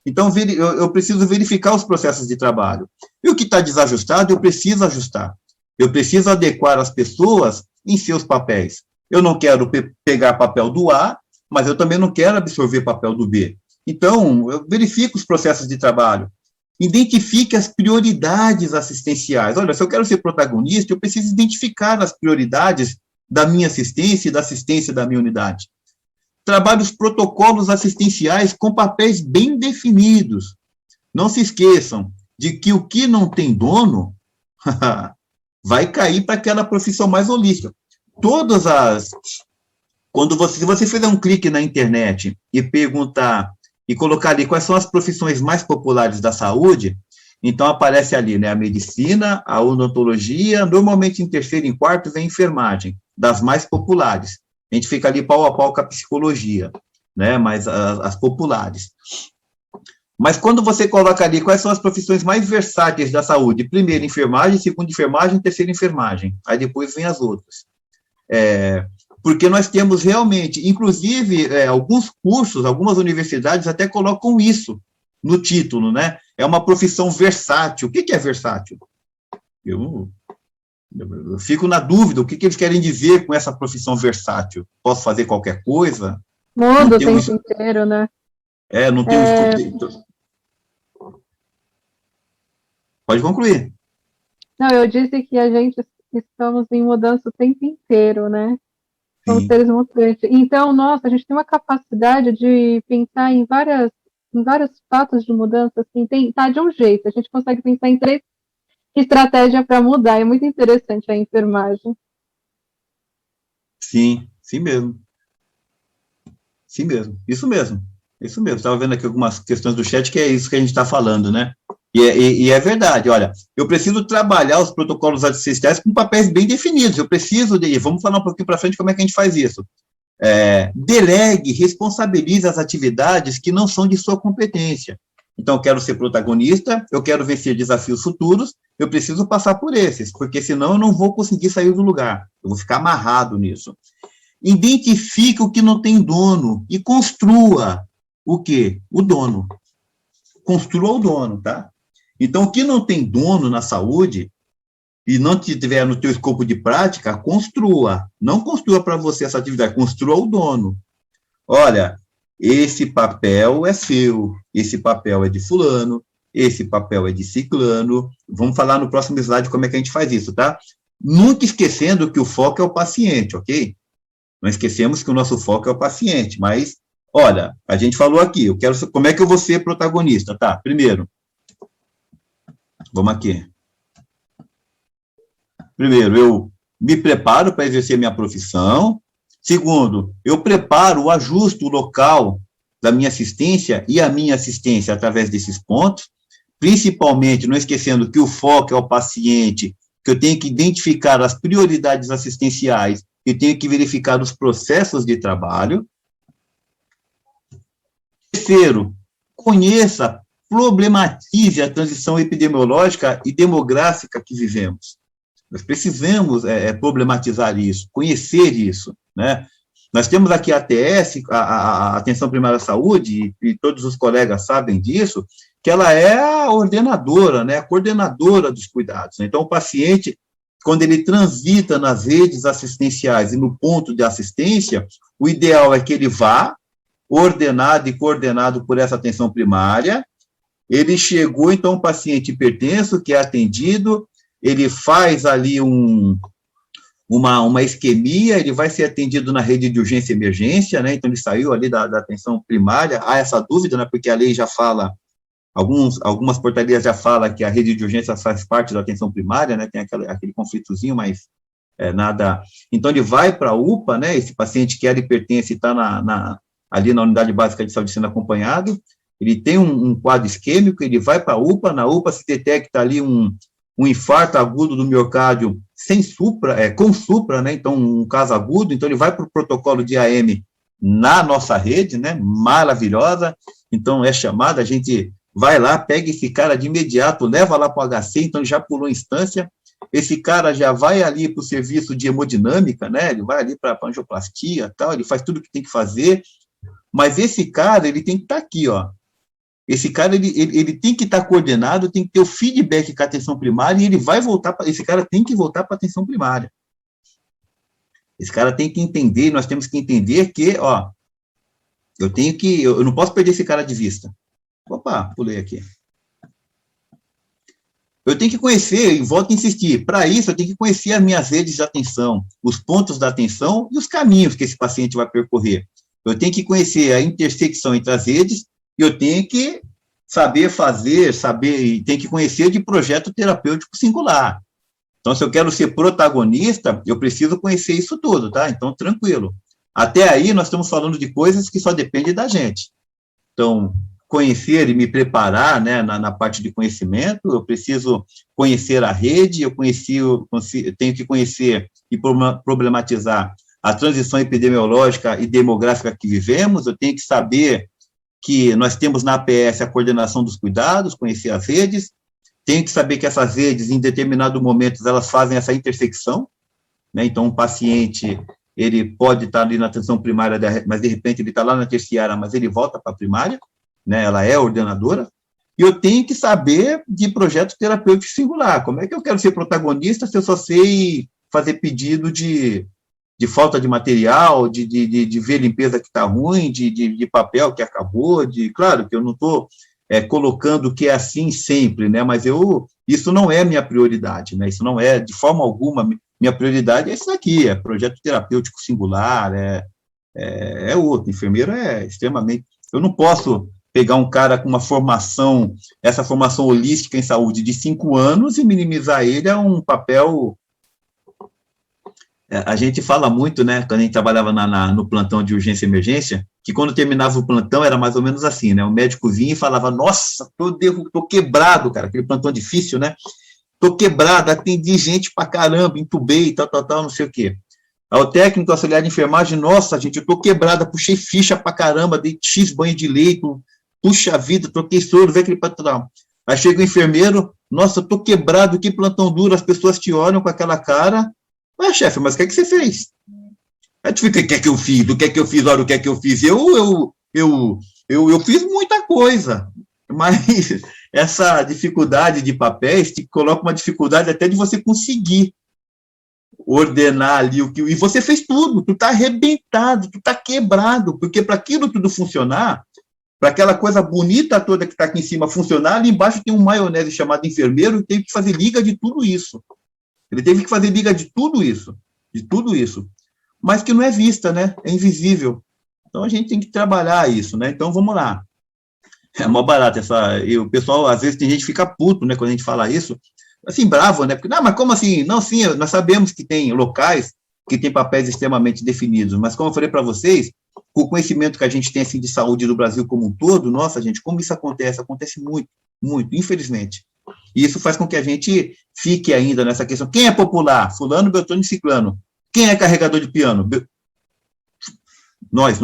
Então, eu preciso verificar os processos de trabalho. E o que está desajustado, eu preciso ajustar. Eu preciso adequar as pessoas em seus papéis. Eu não quero pegar papel do A, mas eu também não quero absorver papel do B. Então, eu verifico os processos de trabalho. Identifique as prioridades assistenciais. Olha, se eu quero ser protagonista, eu preciso identificar as prioridades da minha assistência e da assistência da minha unidade. Trabalhe os protocolos assistenciais com papéis bem definidos. Não se esqueçam de que o que não tem dono vai cair para aquela profissão mais holística. Se você fizer um clique na internet e perguntar, e colocar ali quais são as profissões mais populares da saúde, então aparece ali, né, a medicina, a odontologia, normalmente em terceiro e em quarto vem a enfermagem, das mais populares. A gente fica ali pau a pau com a psicologia, né, mas as populares. Mas quando você coloca ali quais são as profissões mais versáteis da saúde, primeiro enfermagem, segundo enfermagem, terceiro enfermagem, aí depois vem as outras. Porque nós temos realmente, inclusive, alguns cursos, algumas universidades até colocam isso no título, né? É uma profissão versátil. O que é versátil? Eu fico na dúvida, o que eles querem dizer com essa profissão versátil? Posso fazer qualquer coisa?
Muda o tempo inteiro, né?
Não tem estudo. Pode concluir.
Não, eu disse que a gente estamos em mudança o tempo inteiro, né? Somos seres mutantes. Então, nossa, a gente tem uma capacidade de pensar em vários fatos de mudança, assim, tá de um jeito. A gente consegue pensar em 3 estratégias para mudar. É muito interessante a enfermagem.
Sim, sim mesmo. Sim mesmo. Isso mesmo. Estava vendo aqui algumas questões do chat que é isso que a gente está falando, né? E é verdade, olha, eu preciso trabalhar os protocolos assistenciais com papéis bem definidos, vamos falar um pouquinho para frente como é que a gente faz isso. Delegue, responsabilize as atividades que não são de sua competência. Então, eu quero ser protagonista, eu quero vencer desafios futuros, eu preciso passar por esses, porque senão eu não vou conseguir sair do lugar, eu vou ficar amarrado nisso. Identifique o que não tem dono e construa o quê? O dono. Construa o dono, tá? Então, o que não tem dono na saúde e não tiver no teu escopo de prática, construa. Não construa para você essa atividade, construa o dono. Olha, esse papel é seu, esse papel é de fulano, esse papel é de ciclano. Vamos falar no próximo slide como é que a gente faz isso, tá? Nunca esquecendo que o foco é o paciente, ok? Não esquecemos que o nosso foco é o paciente, mas, olha, a gente falou aqui, como é que eu vou ser protagonista, tá? Primeiro, vamos aqui. Primeiro, eu me preparo para exercer minha profissão. Segundo, eu preparo, ajusto o local da minha assistência e a minha assistência através desses pontos, principalmente, não esquecendo que o foco é o paciente, que eu tenho que identificar as prioridades assistenciais, eu tenho que verificar os processos de trabalho. Terceiro, conheça, problematize a transição epidemiológica e demográfica que vivemos. Nós precisamos problematizar isso, conhecer isso, né? Nós temos aqui a ATS, a Atenção Primária à Saúde, e todos os colegas sabem disso, que ela é a ordenadora, né, a coordenadora dos cuidados. Então, o paciente, quando ele transita nas redes assistenciais e no ponto de assistência, o ideal é que ele vá, ordenado e coordenado por essa atenção primária. Ele chegou, então, um paciente hipertenso que é atendido, ele faz ali uma isquemia, ele vai ser atendido na rede de urgência e emergência, né? Então ele saiu ali da atenção primária. Há essa dúvida, né? Porque a lei já fala, algumas portarias já falam que a rede de urgência faz parte da atenção primária, né? Tem aquele conflitozinho, mas nada. Então ele vai para a UPA, né? Esse paciente que era hipertenso e está ali na unidade básica de saúde sendo acompanhado, ele tem um quadro isquêmico, ele vai para a UPA, na UPA se detecta ali um infarto agudo do miocárdio com supra, né, então um caso agudo, então ele vai para o protocolo de AM na nossa rede, né, maravilhosa, então é chamada, a gente vai lá, pega esse cara de imediato, leva lá para o HC, então ele já pulou instância, esse cara já vai ali para o serviço de hemodinâmica, né, ele vai ali para a angioplastia, tal, ele faz tudo o que tem que fazer, mas esse cara, ele tem que estar aqui, ó. Esse cara, ele tem que estar coordenado, tem que ter o feedback com a atenção primária, e esse cara tem que voltar para a atenção primária. Esse cara tem que entender, nós temos que entender que, ó, eu não posso perder esse cara de vista. Opa, pulei aqui. Eu tenho que conhecer, e volto a insistir, para isso eu tenho que conhecer as minhas redes de atenção, os pontos da atenção e os caminhos que esse paciente vai percorrer. Eu tenho que conhecer a intersecção entre as redes, e eu tenho que saber e tenho que conhecer de projeto terapêutico singular. Então, se eu quero ser protagonista, eu preciso conhecer isso tudo, tá? Então, tranquilo. Até aí, nós estamos falando de coisas que só dependem da gente. Então, conhecer e me preparar, né, na parte de conhecimento, eu preciso conhecer a rede, eu tenho que conhecer e problematizar a transição epidemiológica e demográfica que vivemos, eu tenho que saber que nós temos na APS a coordenação dos cuidados, conhecer as redes, tenho que saber que essas redes, em determinado momento, elas fazem essa intersecção, né? Então, um paciente, ele pode estar ali na atenção primária, mas, de repente, ele está lá na terciária, mas ele volta para a primária, né? Ela é ordenadora, e eu tenho que saber de projeto terapêutico singular. Como é que eu quero ser protagonista se eu só sei fazer pedido de falta de material, de ver limpeza que está ruim, de papel que acabou, claro que eu não estou colocando que é assim sempre, né, mas isso não é minha prioridade, né, isso não é, de forma alguma, minha prioridade é isso aqui, é projeto terapêutico singular, é outro, enfermeiro é extremamente, eu não posso pegar um cara com essa formação holística em saúde de 5 anos e minimizar ele a um papel. A gente fala muito, né, quando a gente trabalhava no plantão de urgência e emergência, que quando terminava o plantão era mais ou menos assim, né, o médico vinha e falava, nossa, tô quebrado, cara, aquele plantão difícil, né, tô quebrado, atendi gente pra caramba, entubei, tal, não sei o quê. Aí o técnico auxiliar de enfermagem, nossa, gente, eu tô quebrada, puxei ficha pra caramba, dei X banho de leito, puxa vida, troquei soro, vê aquele patrão. Aí chega o enfermeiro, nossa, eu tô quebrado, que plantão duro, as pessoas te olham com aquela cara. Ué, chefe, mas o que é que você fez? Aí tu fica, o que é que eu fiz? O que é que eu fiz? Olha, o que é que eu fiz? Eu fiz muita coisa, mas essa dificuldade de papéis te coloca uma dificuldade até de você conseguir ordenar ali e você fez tudo, tu tá arrebentado, tu tá quebrado, porque para aquilo tudo funcionar, para aquela coisa bonita toda que está aqui em cima funcionar, ali embaixo tem um maionese chamado enfermeiro e tem que fazer liga de tudo isso. Ele teve que fazer liga de tudo isso, mas que não é vista, né? É invisível. Então, a gente tem que trabalhar isso, né? Então, vamos lá. É mó barato e o pessoal, às vezes, tem gente que fica puto, né, quando a gente fala isso, assim, bravo, né? Porque, não, mas como assim? Não, sim, nós sabemos que tem locais que têm papéis extremamente definidos, mas como eu falei para vocês, com o conhecimento que a gente tem, assim, de saúde do Brasil como um todo, nossa, gente, como isso acontece? Acontece muito, muito, infelizmente. E isso faz com que a gente fique ainda nessa questão. Quem é popular? Fulano, Beltrano e Ciclano. Quem é carregador de piano? Nós.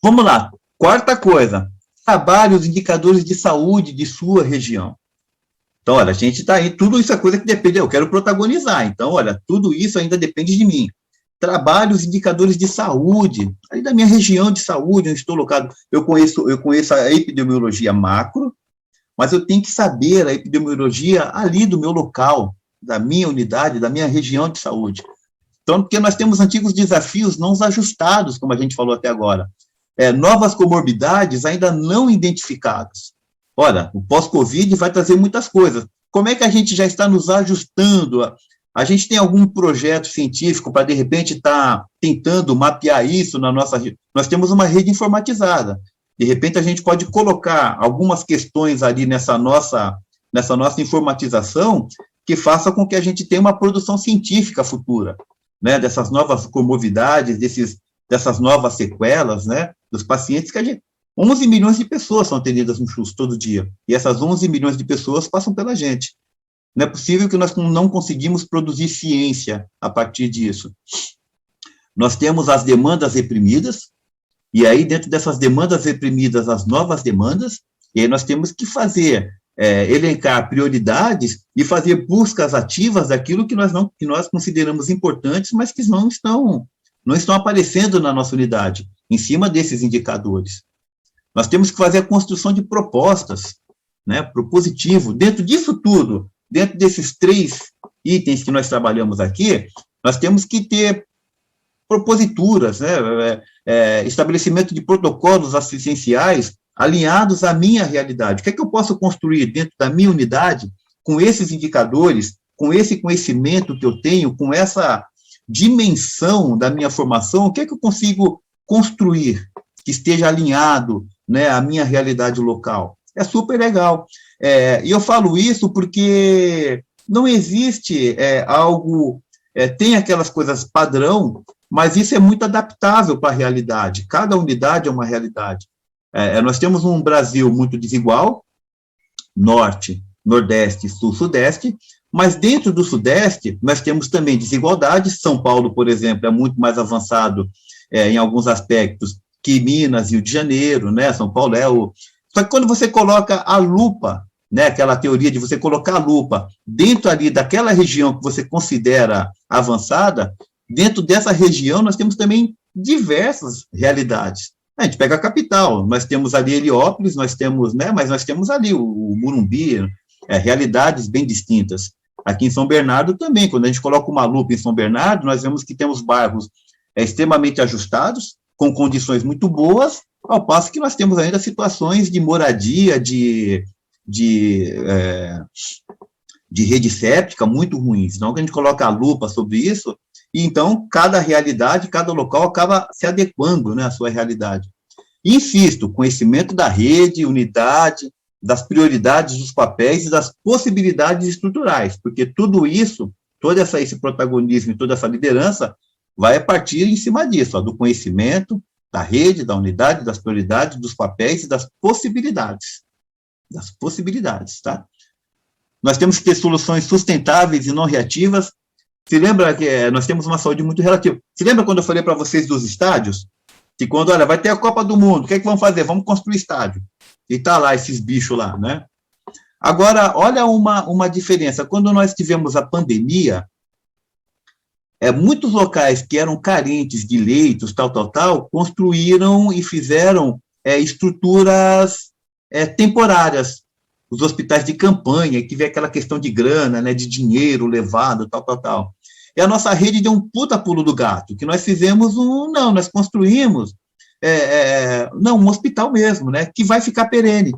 Vamos lá. Quarta coisa. Trabalhe os indicadores de saúde de sua região. Então, olha, a gente está aí, tudo isso é coisa que depende, eu quero protagonizar, então, olha, tudo isso ainda depende de mim. Trabalho os indicadores de saúde, aí da minha região de saúde, onde estou locado, eu conheço a epidemiologia macro, mas eu tenho que saber a epidemiologia ali do meu local, da minha unidade, da minha região de saúde. Então, porque nós temos antigos desafios não ajustados, como a gente falou até agora. Novas comorbidades ainda não identificadas. Olha, o pós-Covid vai trazer muitas coisas. Como é que a gente já está nos ajustando? A gente tem algum projeto científico para, de repente, estar tentando mapear isso na nossa rede? Nós temos uma rede informatizada. De repente, a gente pode colocar algumas questões ali nessa nossa informatização que faça com que a gente tenha uma produção científica futura, né, dessas novas comorbidades, dessas novas sequelas, né, dos pacientes que a gente... 11 milhões de pessoas são atendidas no SUS todo dia, e essas 11 milhões de pessoas passam pela gente. Não é possível que nós não conseguimos produzir ciência a partir disso. Nós temos as demandas reprimidas, e aí dentro dessas demandas reprimidas, as novas demandas, e aí nós temos que fazer, elencar prioridades e fazer buscas ativas daquilo que nós consideramos importantes, mas que não estão aparecendo na nossa unidade, em cima desses indicadores. Nós temos que fazer a construção de propostas, né, propositivo. Dentro disso tudo, dentro desses 3 itens que nós trabalhamos aqui, nós temos que ter proposituras, né, estabelecimento de protocolos assistenciais alinhados à minha realidade. O que é que eu posso construir dentro da minha unidade, com esses indicadores, com esse conhecimento que eu tenho, com essa dimensão da minha formação, o que é que eu consigo construir que esteja alinhado, né, à minha realidade local? É super legal. E eu falo isso porque não existe algo, tem aquelas coisas padrão, mas isso é muito adaptável para a realidade. Cada unidade é uma realidade. Nós temos um Brasil muito desigual, norte, nordeste, sul, sudeste, mas dentro do sudeste nós temos também desigualdades. São Paulo, por exemplo, é muito mais avançado em alguns aspectos que Minas e Rio de Janeiro, né? São Paulo é o... Só que quando você coloca a lupa, né, aquela teoria de você colocar a lupa dentro ali daquela região que você considera avançada, dentro dessa região nós temos também diversas realidades. A gente pega a capital, nós temos ali Heliópolis, nós temos, né, mas nós temos ali o Morumbi, realidades bem distintas. Aqui em São Bernardo também, quando a gente coloca uma lupa em São Bernardo, nós vemos que temos bairros extremamente ajustados, com condições muito boas, ao passo que nós temos ainda situações de moradia, de rede séptica muito ruins. Então, a gente coloca a lupa sobre isso, e então cada realidade, cada local acaba se adequando, né, à sua realidade. Insisto, conhecimento da rede, unidade, das prioridades dos papéis e das possibilidades estruturais, porque tudo isso, todo esse protagonismo e toda essa liderança vai partir em cima disso, do conhecimento, da rede, da unidade, das prioridades, dos papéis e das possibilidades. Das possibilidades, tá? Nós temos que ter soluções sustentáveis e não reativas. Se lembra que nós temos uma saúde muito relativa. Se lembra quando eu falei para vocês dos estádios? Que quando, olha, vai ter a Copa do Mundo, o que é que vamos fazer? Vamos construir estádio. E tá lá esses bichos lá, né? Agora, olha uma diferença. Quando nós tivemos a pandemia, muitos locais que eram carentes de leitos, tal, construíram e fizeram estruturas temporárias. Os hospitais de campanha, que vê aquela questão de grana, né, de dinheiro levado, tal. E a nossa rede deu um puta pulo do gato, que nós fizemos nós construímos um hospital mesmo, né, que vai ficar perene,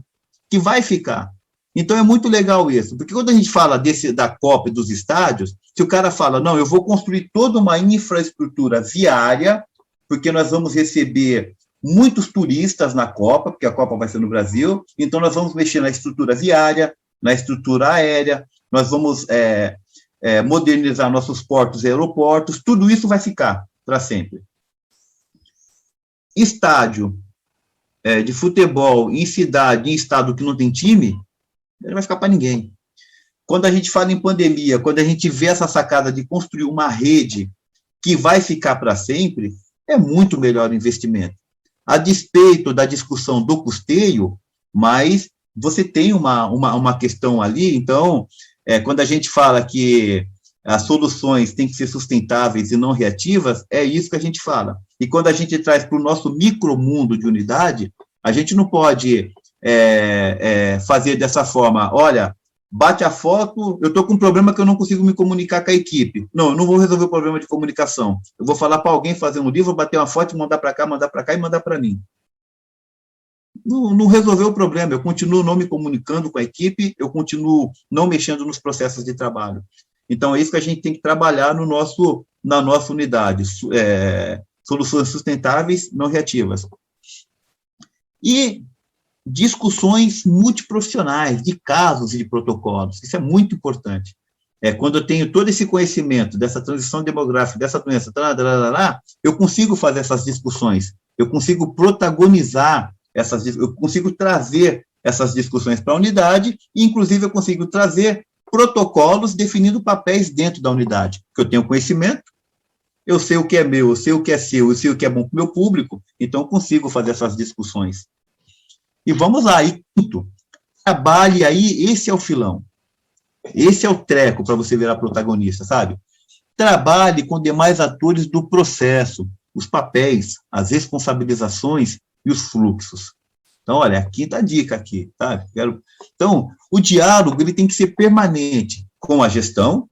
que vai ficar. Então, é muito legal isso, porque quando a gente fala da Copa e dos estádios, se o cara fala, não, eu vou construir toda uma infraestrutura viária, porque nós vamos receber muitos turistas na Copa, porque a Copa vai ser no Brasil, então nós vamos mexer na estrutura viária, na estrutura aérea, nós vamos modernizar nossos portos e aeroportos, tudo isso vai ficar para sempre. Estádio de futebol em cidade, em estado que não tem time, ele não vai ficar para ninguém. Quando a gente fala em pandemia, quando a gente vê essa sacada de construir uma rede que vai ficar para sempre, é muito melhor o investimento. A despeito da discussão do custeio, mas você tem uma questão ali, então, quando a gente fala que as soluções têm que ser sustentáveis e não reativas, é isso que a gente fala. E quando a gente traz para o nosso micromundo de unidade, a gente não pode fazer dessa forma, olha, bate a foto, eu estou com um problema que eu não consigo me comunicar com a equipe. Não, eu não vou resolver o problema de comunicação. Eu vou falar para alguém fazer um livro, bater uma foto, mandar para cá e mandar para mim. Não resolveu o problema, eu continuo não me comunicando com a equipe, eu continuo não mexendo nos processos de trabalho. Então, é isso que a gente tem que trabalhar na nossa unidade, soluções sustentáveis, não reativas. E discussões multiprofissionais, de casos e de protocolos, isso é muito importante. Quando eu tenho todo esse conhecimento dessa transição demográfica, dessa doença, eu consigo fazer essas discussões, eu consigo protagonizar eu consigo trazer essas discussões para a unidade, e, inclusive, eu consigo trazer protocolos definindo papéis dentro da unidade, porque eu tenho conhecimento, eu sei o que é meu, eu sei o que é seu, eu sei o que é bom para o meu público, então eu consigo fazer essas discussões. E vamos lá, e quinto, trabalhe aí, esse é o filão, esse é o treco para você virar protagonista, sabe? Trabalhe com demais atores do processo, os papéis, as responsabilizações e os fluxos. Então, olha, a quinta dica aqui, tá? Então, o diálogo ele tem que ser permanente com a gestão.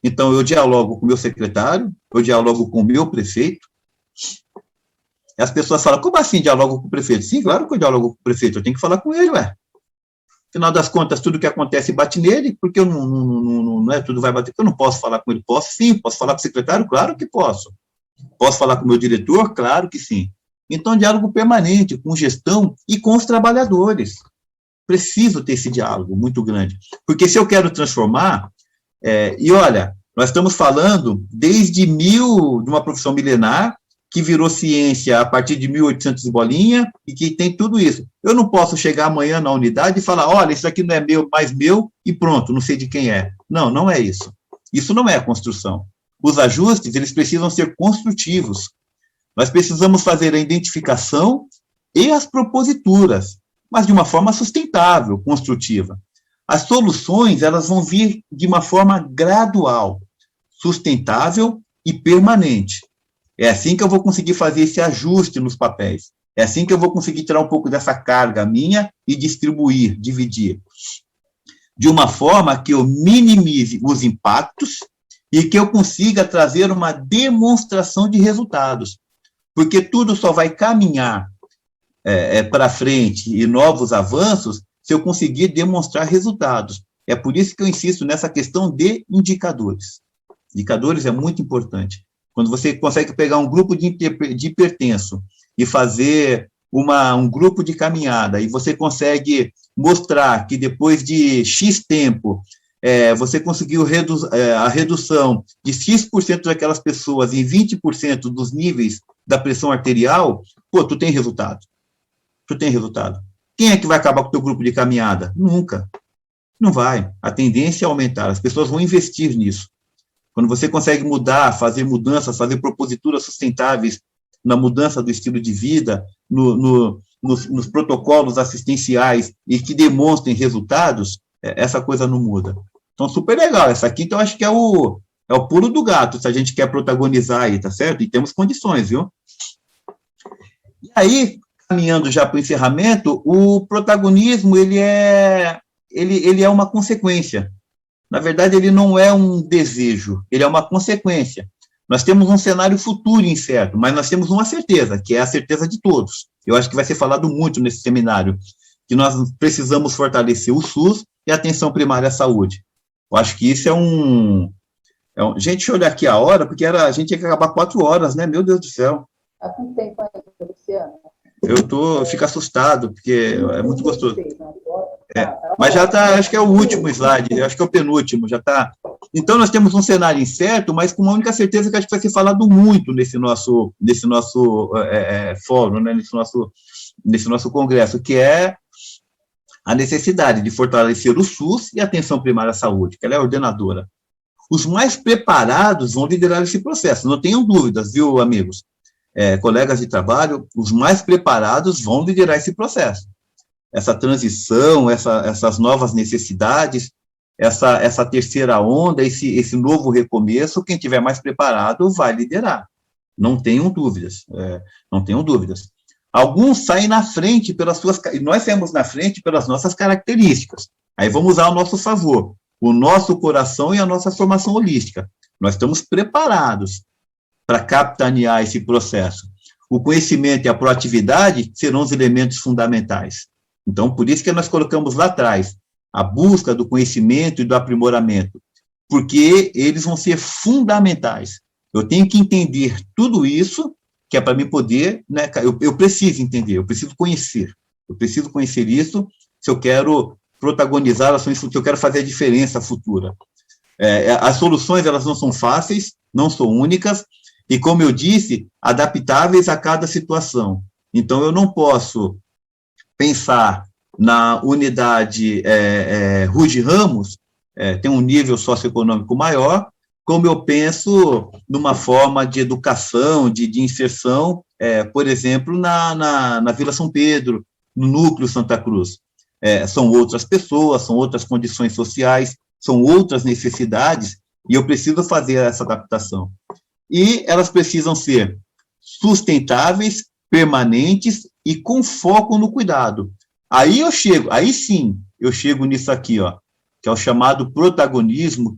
Então, eu dialogo com o meu secretário, eu dialogo com o meu prefeito. E as pessoas falam, como assim dialogo com o prefeito? Sim, claro que eu dialogo com o prefeito, eu tenho que falar com ele, ué. Afinal das contas, tudo que acontece bate nele, porque eu não é tudo vai bater, porque eu não posso falar com ele. Posso sim, posso falar com o secretário? Claro que posso. Posso falar com o meu diretor? Claro que sim. Então, diálogo permanente com gestão e com os trabalhadores. Preciso ter esse diálogo muito grande. Porque se eu quero transformar, e olha, nós estamos falando desde de uma profissão milenar, que virou ciência a partir de 1800 e bolinha, e que tem tudo isso. Eu não posso chegar amanhã na unidade e falar, olha, isso aqui não é meu, mais meu, e pronto, não sei de quem é. Não, não é isso. Isso não é a construção. Os ajustes, eles precisam ser construtivos. Nós precisamos fazer a identificação e as proposituras, mas de uma forma sustentável, construtiva. As soluções, elas vão vir de uma forma gradual, sustentável e permanente. É assim que eu vou conseguir fazer esse ajuste nos papéis. É assim que eu vou conseguir tirar um pouco dessa carga minha e distribuir, dividir. De uma forma que eu minimize os impactos e que eu consiga trazer uma demonstração de resultados. Porque tudo só vai caminhar para frente e novos avanços se eu conseguir demonstrar resultados. É por isso que eu insisto nessa questão de indicadores. Indicadores é muito importante. Quando você consegue pegar um grupo de hipertenso e fazer um grupo de caminhada, e você consegue mostrar que depois de X tempo, você conseguiu a redução de X% daquelas pessoas em 20% dos níveis da pressão arterial, pô, tu tem resultado. Tu tem resultado. Quem é que vai acabar com o teu grupo de caminhada? Nunca. Não vai. A tendência é aumentar. As pessoas vão investir nisso. Quando você consegue mudar, fazer mudanças, fazer proposituras sustentáveis na mudança do estilo de vida, nos protocolos assistenciais e que demonstrem resultados, essa coisa não muda. Então, super legal. Essa aqui, então, acho que é o pulo do gato, se a gente quer protagonizar aí, tá certo? E temos condições, viu? E aí, caminhando já para o encerramento, o protagonismo, ele é uma consequência. Na verdade, ele não é um desejo, ele é uma consequência. Nós temos um cenário futuro incerto, mas nós temos uma certeza, que é a certeza de todos. Eu acho que vai ser falado muito nesse seminário, que nós precisamos fortalecer o SUS e a atenção primária à saúde. Eu acho que isso gente, deixa eu olhar aqui a hora, porque a gente tinha que acabar 4 horas, né? Meu Deus do céu.
Há quanto tempo ainda, Luciano?
Eu fico assustado, porque é muito gostoso. Mas já está, acho que é o último slide, acho que é o penúltimo, já está. Então, nós temos um cenário incerto, mas com uma única certeza que acho que vai ser falado muito nesse nosso fórum, né, nesse nosso congresso, que é a necessidade de fortalecer o SUS e a atenção primária à saúde, que ela é ordenadora. Os mais preparados vão liderar esse processo, não tenham dúvidas, viu, amigos? Colegas de trabalho, os mais preparados vão liderar esse processo. essa transição, essas novas necessidades, essa terceira onda, esse novo recomeço, quem tiver mais preparado vai liderar. Não tenham dúvidas, não tenham dúvidas. Alguns saem na frente nós saímos na frente pelas nossas características. Aí vamos usar ao nosso favor, o nosso coração e a nossa formação holística. Nós estamos preparados para capitanear esse processo. O conhecimento e a proatividade serão os elementos fundamentais. Então, por isso que nós colocamos lá atrás a busca do conhecimento e do aprimoramento, porque eles vão ser fundamentais. Eu tenho que entender tudo isso, que é para mim poder, né, eu preciso entender, eu preciso conhecer isso se eu quero protagonizar ações futuras, se eu quero fazer a diferença futura. As soluções, elas não são fáceis, não são únicas, e, como eu disse, adaptáveis a cada situação. Então, eu não posso pensar na unidade Ruge Ramos, tem um nível socioeconômico maior, como eu penso numa forma de educação, de inserção, por exemplo, na Vila São Pedro, no núcleo Santa Cruz. São outras pessoas, são outras condições sociais, são outras necessidades, e eu preciso fazer essa adaptação. E elas precisam ser sustentáveis, permanentes e com foco no cuidado. Aí sim, eu chego nisso aqui, ó, que é o chamado protagonismo,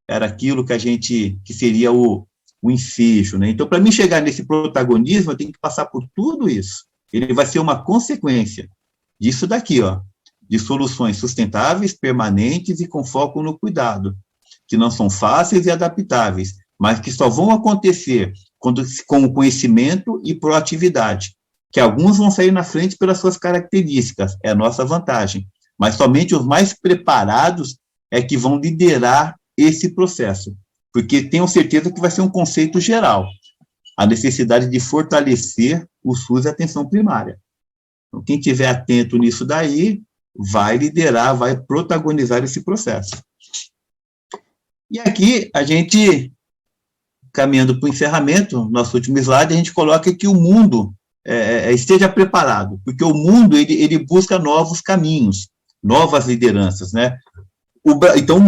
era aquilo que seria o ensejo, né? Então, para mim chegar nesse protagonismo, eu tenho que passar por tudo isso. Ele vai ser uma consequência disso daqui, ó, de soluções sustentáveis, permanentes e com foco no cuidado, que não são fáceis e adaptáveis, mas que só vão acontecer com o conhecimento e proatividade, que alguns vão sair na frente pelas suas características, é a nossa vantagem, mas somente os mais preparados é que vão liderar esse processo, porque tenho certeza que vai ser um conceito geral, a necessidade de fortalecer o SUS e a atenção primária. Então, quem estiver atento nisso daí, vai liderar, vai protagonizar esse processo. E aqui, a gente, caminhando para o encerramento, nosso último slide, a gente coloca que o mundo esteja preparado, porque o mundo, ele busca novos caminhos, novas lideranças, né? Então,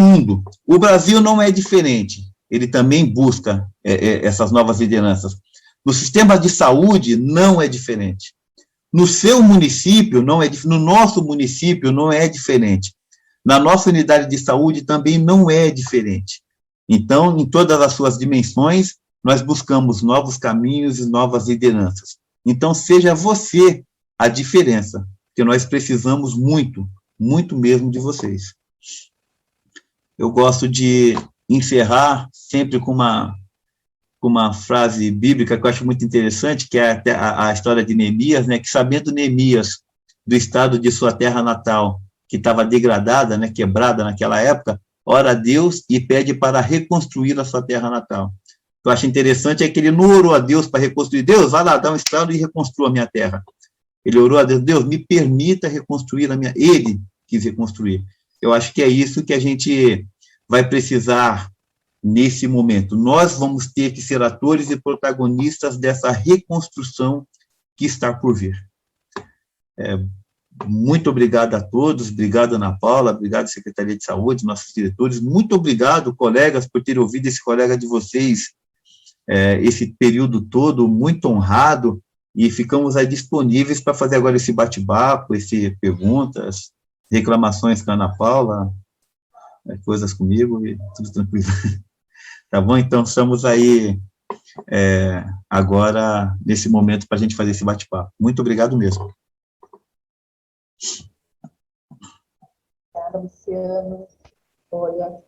o Brasil não é diferente, ele também busca essas novas lideranças. No sistema de saúde, não é diferente. No seu município, no nosso município, não é diferente. Na nossa unidade de saúde, também não é diferente. Então, em todas as suas dimensões, nós buscamos novos caminhos e novas lideranças. Então, seja você a diferença, porque nós precisamos muito, muito mesmo de vocês. Eu gosto de encerrar sempre com uma frase bíblica que eu acho muito interessante, que é a história de Neemias, né, que sabendo Neemias do estado de sua terra natal, que estava degradada, né, quebrada naquela época, ora a Deus e pede para reconstruir a sua terra natal. O que eu acho interessante é que ele não orou a Deus para reconstruir. Deus, vai lá, dá um estado e reconstrua a minha terra. Ele orou a Deus, Deus, me permita reconstruir a minha... Ele quis reconstruir. Eu acho que é isso que a gente vai precisar nesse momento. Nós vamos ter que ser atores e protagonistas dessa reconstrução que está por vir. Muito obrigado a todos, obrigado Ana Paula, obrigado Secretaria de Saúde, nossos diretores, muito obrigado, colegas, por ter ouvido esse colega de vocês esse período todo, muito honrado, e ficamos aí disponíveis para fazer agora esse bate-papo, perguntas, reclamações com a Ana Paula, coisas comigo, e tudo tranquilo. Tá bom? Então, estamos aí agora, nesse momento, para a gente fazer esse bate-papo. Muito obrigado mesmo.
Obrigada, Luciano. Olha,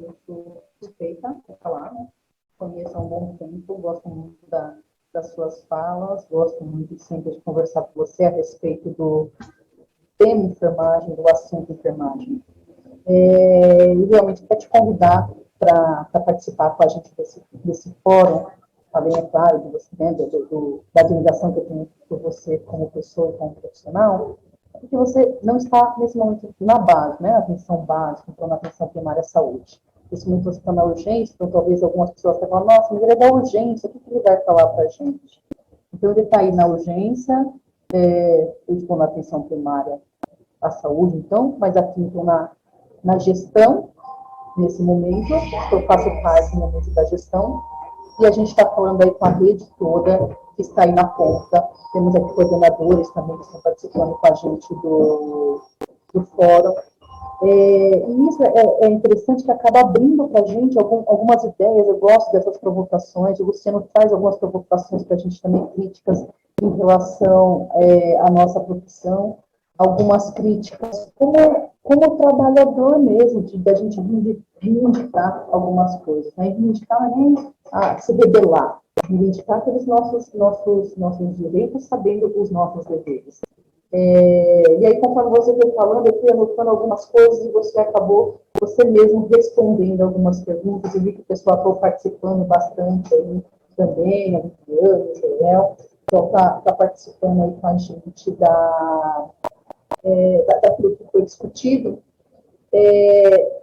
eu estou suspeita para falar, né? Conheço há um bom tempo, gosto muito das suas falas, gosto muito sempre de conversar com você a respeito do tema enfermagem, do assunto enfermagem. E realmente quero te convidar para participar com a gente desse fórum, além, é claro, de você, né, da admiração que eu tenho por você como pessoa e como profissional, porque você não está, nesse momento, na base, né, atenção básica, então na atenção primária à saúde. Nesse momento você está na urgência, então talvez algumas pessoas tenham falado, nossa, mas ele é da urgência, o que ele vai falar para a gente? Então ele está aí na urgência, eu estou na atenção primária à saúde, então, mas aqui, então, na gestão, nesse momento, eu faço parte no momento da gestão, e a gente está falando aí com a rede toda, que está aí na ponta. Temos aqui coordenadores também que estão participando com a gente do fórum. E isso é interessante, que acaba abrindo para a gente algumas ideias. Eu gosto dessas provocações. O Luciano traz algumas provocações para a gente também, críticas em relação à nossa profissão, algumas críticas como trabalhador mesmo, da gente reivindicar algumas coisas, né? Reivindicar nem se rebelar, reivindicar aqueles nossos direitos, sabendo os nossos deveres. E aí, conforme você foi falando, eu fui anotando algumas coisas e você acabou, você mesmo, respondendo algumas perguntas. Eu vi que o pessoal foi participando bastante aí também, a Viviane, o Joel, então está participando aí com a gente daquilo que foi discutido.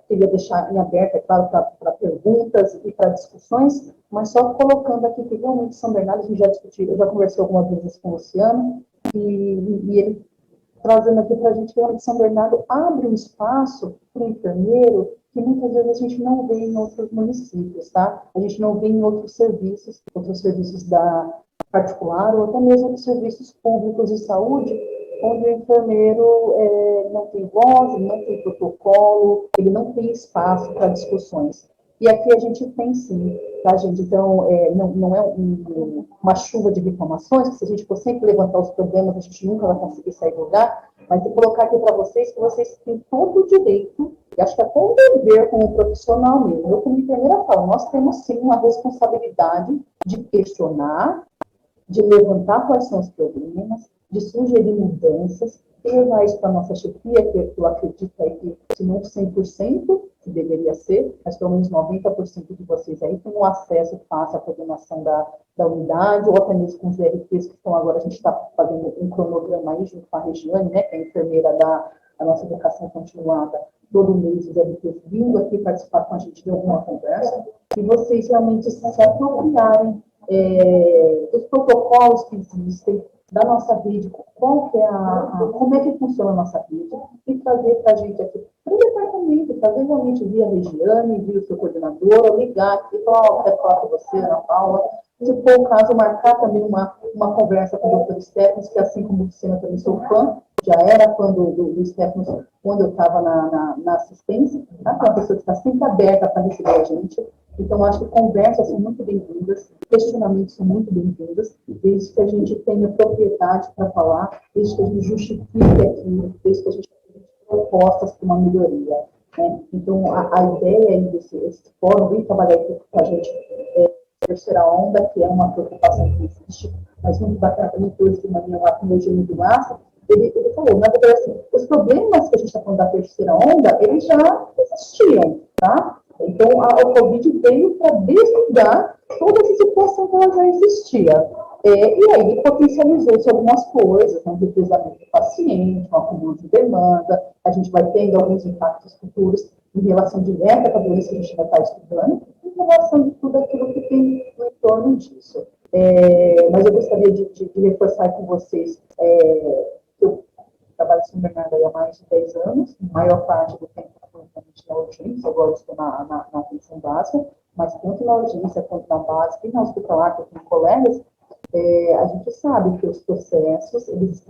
Queria deixar em aberto, é claro, para perguntas e para discussões, mas só colocando aqui que realmente São Bernardo, a gente já discutiu, eu já conversei algumas vezes com o Luciano, e ele trazendo aqui para a gente, realmente São Bernardo abre um espaço para o enfermeiro que muitas vezes a gente não vê em outros municípios, tá? A gente não vê em outros serviços da particular, ou até mesmo outros serviços públicos de saúde, onde o enfermeiro não tem voz, não tem protocolo, ele não tem espaço para discussões. E aqui a gente tem sim, tá, gente? Então, não é uma chuva de reclamações, que se a gente for sempre levantar os problemas, a gente nunca vai conseguir sair do lugar, mas vou colocar aqui para vocês que vocês têm todo o direito, e acho que até um dever como profissional mesmo. Eu, como enfermeira, falo, nós temos sim uma responsabilidade de questionar, de levantar quais são os problemas, de sugerir mudanças, e levar isso para a nossa chefia, que eu acredito aí que, se não 100%, que deveria ser, mas pelo menos 90% de vocês aí têm um acesso fácil à coordenação da unidade, ou até mesmo com os RPs que estão agora, a gente está fazendo um cronograma aí junto com a Regiane, né, que é a enfermeira da nossa educação continuada, todo mês os RPs vindo aqui participar com a gente de alguma conversa, e vocês realmente se apropriarem dos protocolos que existem, da nossa rede, como é que funciona a nossa rede, e trazer para a gente aqui, para o departamento, trazer realmente via Regiane, via o seu coordenador, ou ligar aqui e falar, quero falar com você, Ana Paula, se for o caso, marcar também uma conversa com o doutor Stephens, que assim como você, eu também sou fã, já era fã do Stephens quando eu estava na assistência, tá? É uma pessoa que está sempre aberta para receber a gente. Então, acho que conversas são muito bem-vindas, questionamentos são muito bem-vindos, desde que a gente tenha propriedade para falar, desde que a gente justifique aquilo, desde que a gente tenha propostas para uma melhoria. Né? Então, a ideia aí desse fórum, vem trabalhar aqui com a gente, terceira onda, que é uma preocupação que existe, mas muito bacana também, que hoje de manhã lá com o Eugênio do Massa, ele falou, na verdade, assim, os problemas que a gente está falando da terceira onda, eles já existiam, tá? Então, o Covid veio para desligar toda essa situação que ela já existia. E aí potencializou-se algumas coisas, um represamento do paciente, um acúmulo de demanda, a gente vai tendo alguns impactos futuros em relação direta com a doença que a gente vai estar estudando, em relação de tudo aquilo que tem no entorno disso. Mas eu gostaria de reforçar com vocês que eu trabalho em São Bernardo há mais de 10 anos, a maior parte do tempo na urgência, agora estou na atenção básica, mas tanto na urgência quanto na básica e na hospitalar, que eu tenho colegas, a gente sabe que os processos, eles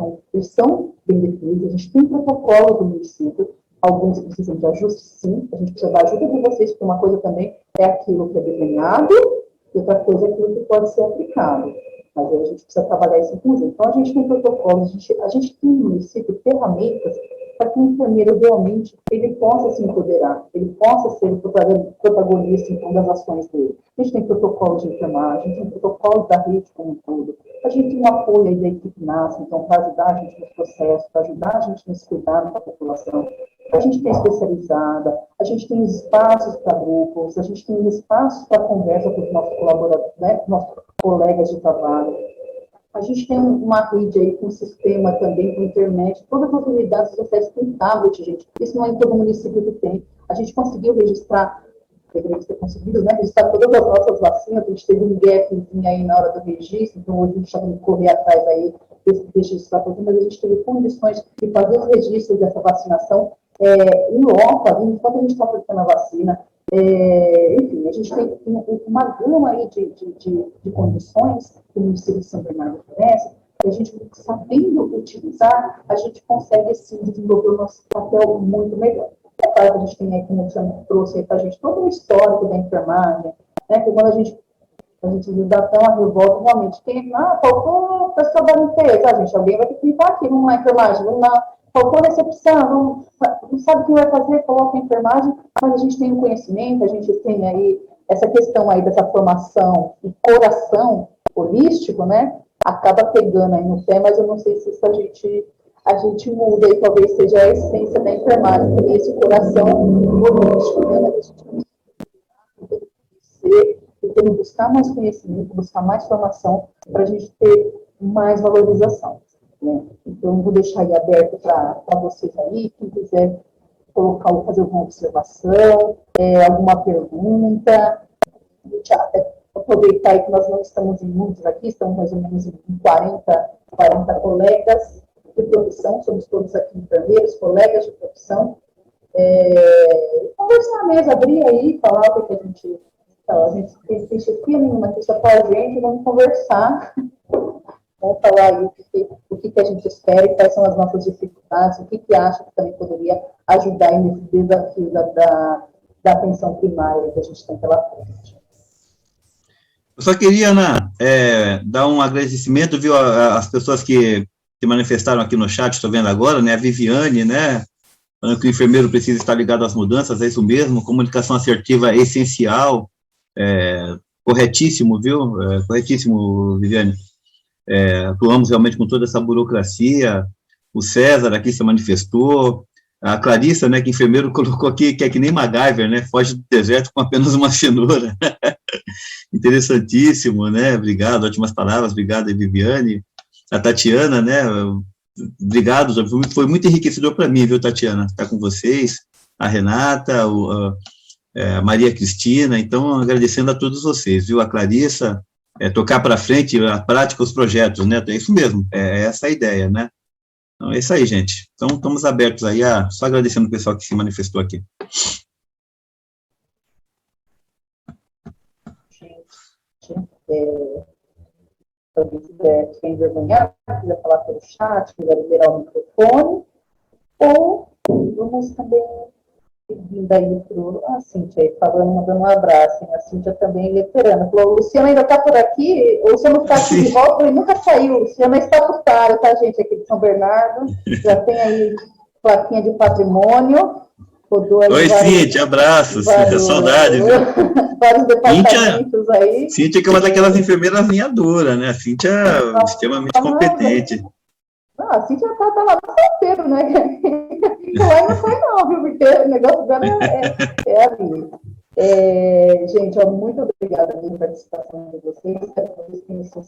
são bem definidos, a gente tem protocolo do município, alguns precisam de ajuste, sim, a gente precisa da ajuda de vocês, porque uma coisa também é aquilo que é desenhado, e outra coisa é aquilo que pode ser aplicado. Mas aí a gente precisa trabalhar isso em conjunto. Então, a gente tem protocolos, a gente tem no município ferramentas para que o enfermeiro realmente ele possa se empoderar, ele possa ser o protagonista em todas as ações dele. A gente tem protocolos de enfermagem, tem protocolos da rede como um todo. A gente tem um apoio aí da equipe NASA, então, para ajudar a gente nos processos, para ajudar a gente nesse cuidado da população. A gente tem especializada, a gente tem espaços para grupos, a gente tem espaços para conversa com os nossos colaboradores, né, nossos colegas de trabalho. A gente tem uma rede aí com sistema também, com internet, todas as unidades sociais têm tablet, gente. Isso não é em todo município que tem. A gente conseguiu registrar, deveria ter conseguido, né, registrar todas as nossas vacinas, a gente teve um gapzinho aí na hora do registro, então hoje a gente já tem que correr atrás aí desse registro da vacina, mas a gente teve condições de fazer os registros dessa vacinação em loco, enquanto a gente está aplicando a vacina. Enfim, a gente tem uma gama aí de condições que o município de São Bernardo oferece, e a gente, sabendo utilizar, a gente consegue, sim, desenvolver o nosso papel muito melhor. É claro que a gente tem aí, como o Luciano trouxe aí para a gente, todo o histórico da enfermagem, né, que quando a gente dá até uma revolta, realmente, faltou pessoa da limpeza, gente, alguém vai ter que limpar aqui, não é enfermagem, não faltou recepção, não sabe o que vai fazer, coloca a enfermagem, mas a gente tem o conhecimento, a gente tem aí essa questão aí dessa formação e coração holístico, né, acaba pegando aí no pé, mas eu não sei se isso a gente muda e talvez seja a essência da enfermagem, esse coração holístico, né, mas a gente tem que buscar mais conhecimento, buscar mais formação para a gente ter mais valorização. Né? Então, vou deixar aí aberto para vocês aí, quem quiser fazer alguma observação, alguma pergunta. Aproveitar aí que nós não estamos em muitos aqui, estamos mais ou menos em 40 colegas de profissão, somos todos aqui enfermeiros, colegas de profissão. Conversar mesmo, abrir aí, falar o que a gente tem chefia nenhuma aqui só com a gente, vamos conversar. Vamos falar aí o que a gente espera e quais são as nossas dificuldades, o que acha que também poderia ajudar nesse desafio da atenção primária que a gente tem pela frente.
Eu só queria, Ana, dar um agradecimento, viu, às pessoas que se manifestaram aqui no chat, estou vendo agora, né, a Viviane, né, falando que o enfermeiro precisa estar ligado às mudanças, é isso mesmo, comunicação assertiva é essencial, corretíssimo, viu, corretíssimo, Viviane. Atuamos realmente com toda essa burocracia, o César aqui se manifestou, a Clarissa, né, que enfermeiro colocou aqui, que é que nem MacGyver, né, foge do deserto com apenas uma cenoura. Interessantíssimo, né, obrigado, ótimas palavras, obrigado, Viviane. A Tatiana, né, obrigado, foi muito enriquecedor para mim, viu, Tatiana, estar com vocês, a Renata, a Maria Cristina, então, agradecendo a todos vocês, viu, a Clarissa, tocar para frente a prática, os projetos, né, é isso mesmo, é essa a ideia, né, então é isso aí, gente, então estamos abertos aí, só agradecendo o pessoal que se manifestou aqui.
Se alguém quiser se envergonhar, quiser falar pelo chat, quiser liberar o microfone, ou vamos também pedindo aí para a Cíntia aí, falando, mandando um abraço, hein? A Cíntia também veterana, falou, o Luciano ainda está por aqui, o Luciano está aqui de volta, ele nunca saiu, o Luciano é estatutário, tá, gente, aqui de São Bernardo, já tem aí plaquinha de patrimônio.
Oi, Cíntia, abraços, saudade, viu?
Vários departamentos aí.
Cíntia que é uma daquelas enfermeiras linha dura, né? A Cíntia é extremamente competente.
A Cíntia tá lá no solteiro, né? Lá não sai não, viu? Porque o negócio dela é ali. Gente, muito obrigada pela participação de vocês. Espero que vocês tenham se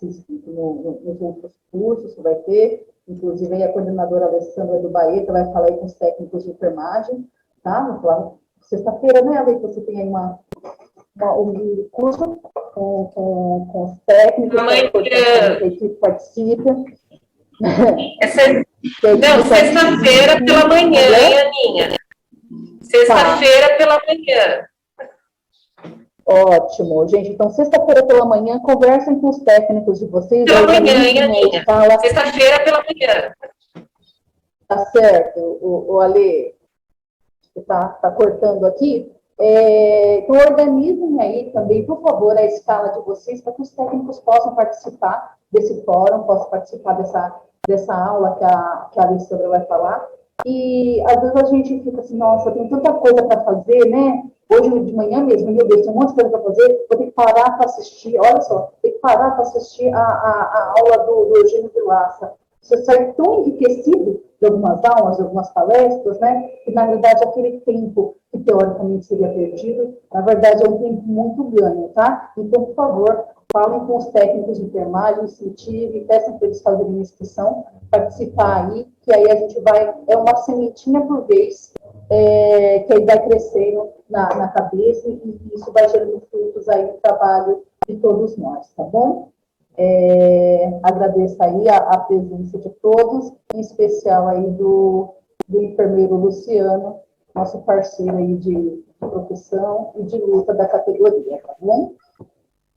inscrito nos outros cursos que vai ter. Inclusive, aí a coordenadora Alessandra do Baeta vai falar aí com os técnicos de enfermagem, tá? Vou falar sexta-feira, né, Ale, que você tem aí um curso com os técnicos, que a equipe participa.
Sexta-feira pela manhã, hein, Aninha? Sexta-feira pela manhã.
Ótimo, gente. Então, sexta-feira pela manhã, conversem com os técnicos de vocês.
Pela manhã, hein, Aninha? Sexta-feira pela manhã.
Tá certo, o Ale tá cortando aqui. Então, organizem aí também, por favor, a escala de vocês, para que os técnicos possam participar desse fórum, possam participar dessa aula que a Alessandra vai falar. E, às vezes, a gente fica assim, nossa, tem tanta coisa para fazer, né? Hoje de manhã mesmo, meu Deus, tem um monte de coisa para fazer, vou ter que parar para assistir, olha só, tem que parar para assistir a aula do Eugênio Vilaça. Você sai tão enriquecido de algumas aulas, de algumas palestras, né, que na verdade aquele tempo que teoricamente seria perdido, na verdade é um tempo muito ganho, tá? Então, por favor, falem com os técnicos de enfermagem, incentivem, peçam para eles fazerem inscrição, participar aí, que aí a gente vai, é uma sementinha por vez, que aí vai crescendo na cabeça e isso vai gerando frutos aí no trabalho de todos nós, tá bom? Agradeço aí a presença de todos, em especial aí do enfermeiro Luciano, nosso parceiro aí de profissão e de luta da categoria, tá bom?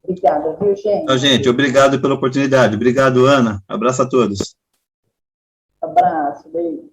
Obrigada, viu, gente?
Então, gente, obrigado pela oportunidade. Obrigado, Ana. Abraço a todos.
Abraço, beijo.